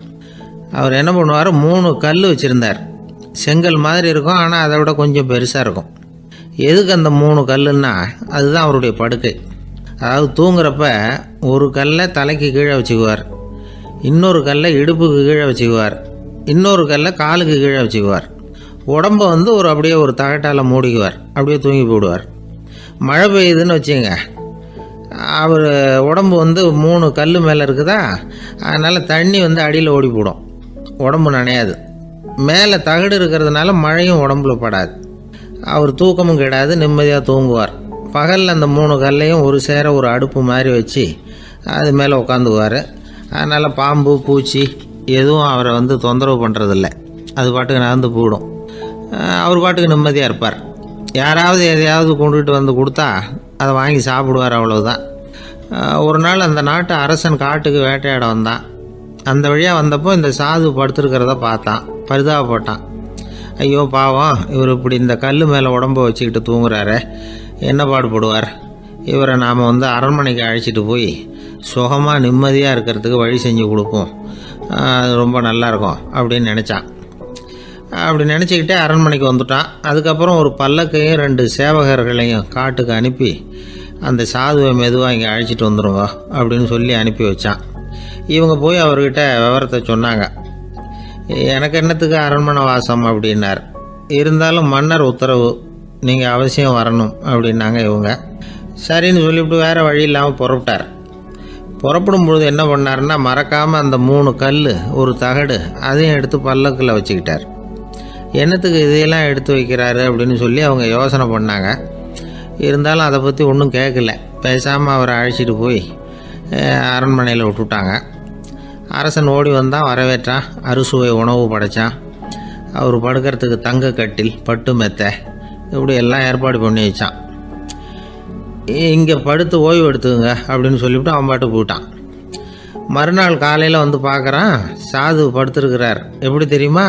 Speaker 1: அவர் என்ன பண்ணுவார், 3 கல் வச்சுருந்தார். செங்கல் மாதிரி இருக்கும், ஆனால் அதை விட கொஞ்சம் பெருசாக இருக்கும். எதுக்கு அந்த 3 கல்லுன்னா அதுதான் அவருடைய படுக்கை. அதாவது தூங்குறப்ப ஒரு கல்லை தலைக்கு கீழே வச்சுக்குவார், இன்னொரு கல்லை இடுப்புக்கு கீழே வச்சுக்குவார், இன்னொரு கல்லை காலுக்கு கீழே வச்சுக்குவார். உடம்பை ஒரு அப்படியே ஒரு தகட்டால் மூடிக்குவார், அப்படியே தூங்கி போடுவார். மழை பெய்யுதுன்னு வச்சுங்க, அவர் உடம்பு 3 கல் மேலே இருக்குதா, அதனால் தண்ணி அடியில் ஓடி போடும், உடம்பு நனையாது. மேலே தகடு இருக்கிறதுனால மழையும் உடம்புல படாது. அவர் தூக்கமும் கிடாது, நிம்மதியாக தூங்குவார். பகலில் அந்த 3 கல்லையும் ஒரு சேர ஒரு அடுப்பு மாதிரி வச்சு அது மேலே உட்காந்துக்குவார். அதனால் பாம்பு பூச்சி எதுவும் அவரை தொந்தரவு பண்ணுறதில்ல, அது பாட்டுக்கு நடந்து போயிடும். அவர் பாட்டுக்கு நிம்மதியாக இருப்பார். யாராவது எதையாவது கொண்டுகிட்டு கொடுத்தா அதை வாங்கி சாப்பிடுவார், அவ்வளவுதான். ஒரு நாள் அந்த நாட்டு அரசன் காட்டுக்கு வேட்டையாட வந்தான். அந்த வழியாக வந்தப்போ இந்த சாது படுத்துருக்கிறத பார்த்தான், பரிதாபப்பட்டான். ஐயோ பாவம், இவர் இப்படி இந்த கல் மேலே உடம்பை வச்சுக்கிட்டு தூங்குறாரு, என்ன பாடுபடுவார், இவரை நாம் அரண்மனைக்கு அழைச்சிட்டு போய் சுகமாக நிம்மதியாக இருக்கிறதுக்கு வழி செஞ்சு கொடுப்போம், அது ரொம்ப நல்லாயிருக்கும் அப்படின்னு நினச்சான். அப்படி நினச்சிக்கிட்டே அரண்மனைக்கு வந்துட்டான். அதுக்கப்புறம் ஒரு பல்லக்கையும் 2 சேவகர்களையும் காட்டுக்கு அனுப்பி அந்த சாதுவை மெதுவாக இங்கே அழைச்சிட்டு வந்துடுங்க அப்படின்னு சொல்லி அனுப்பி வச்சான். இவங்க போய் அவர்கிட்ட விவரத்தை சொன்னாங்க. எனக்கு என்னத்துக்கு அரண்மனை வாசம் அப்படின்னார். இருந்தாலும் மன்னர் உத்தரவு, நீங்கள் அவசியம் வரணும் அப்படின்னாங்க இவங்க. சரின்னு சொல்லிவிட்டு வேறு வழி இல்லாமல் புறப்பட்டார். புறப்படும் பொழுது என்ன பண்ணாருன்னா, மறக்காமல் அந்த 3 கல் ஒரு தகடு அதையும் எடுத்து பல்லக்கில் வச்சுக்கிட்டார். என்னத்துக்கு இதையெல்லாம் எடுத்து வைக்கிறாரு அப்படின்னு சொல்லி அவங்க யோசனை பண்ணாங்க. இருந்தாலும் அதை பற்றி ஒன்றும் கேட்கல. பேசாமல் அவரை அழைச்சிட்டு போய் அரண்மனையில் விட்டுட்டாங்க. அரசன் ஓடி வந்தான், வரவேற்றான், அறுசுவை உணவு படைத்தான். அவர் படுக்கிறதுக்கு தங்க கட்டில், பட்டு மெத்தை, இப்படி எல்லாம் ஏற்பாடு பண்ணி வச்சான். இங்கே படுத்து ஓய்வு எடுத்துங்க அப்படின்னு சொல்லிவிட்டு அவன் பாட்டு போயிட்டான். மறுநாள் காலையில் பார்க்குறான், சாது படுத்துருக்கிறார். எப்படி தெரியுமா,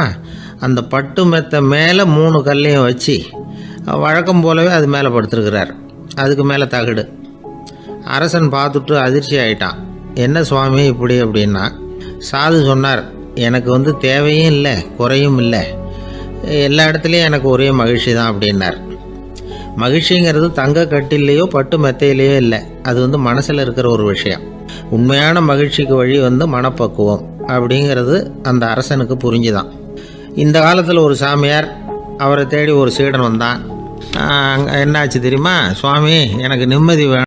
Speaker 1: அந்த பட்டு மெத்தை மேலே 3 கல்லையும் வச்சு வழக்கம் போலவே அது மேலே படுத்துருக்கிறார். அதுக்கு மேலே தகடு. அரசன் பார்த்துட்டு அதிர்ச்சி ஆகிட்டான். என்ன சுவாமி இப்படி அப்படின்னா, சாது சொன்னார், எனக்கு தேவையும் இல்லை குறையும் இல்லை, எல்லா இடத்துலையும் எனக்கு ஒரே மகிழ்ச்சி தான் அப்படின்னார். மகிழ்ச்சிங்கிறது தங்க கட்டிலேயோ பட்டு மெத்தையிலேயோ இல்லை, அது மனசில் இருக்கிற ஒரு விஷயம். உண்மையான மகிழ்ச்சிக்கு வழி மனப்பக்குவம் அப்படிங்கிறது அந்த அரசனுக்கு புரிஞ்சுதான். இந்த காலத்தில் ஒரு சாமியார், அவரை தேடி ஒரு சீடன் வந்தான். என்னாச்சு தெரியுமா, சுவாமி எனக்கு நிம்மதி வேணும்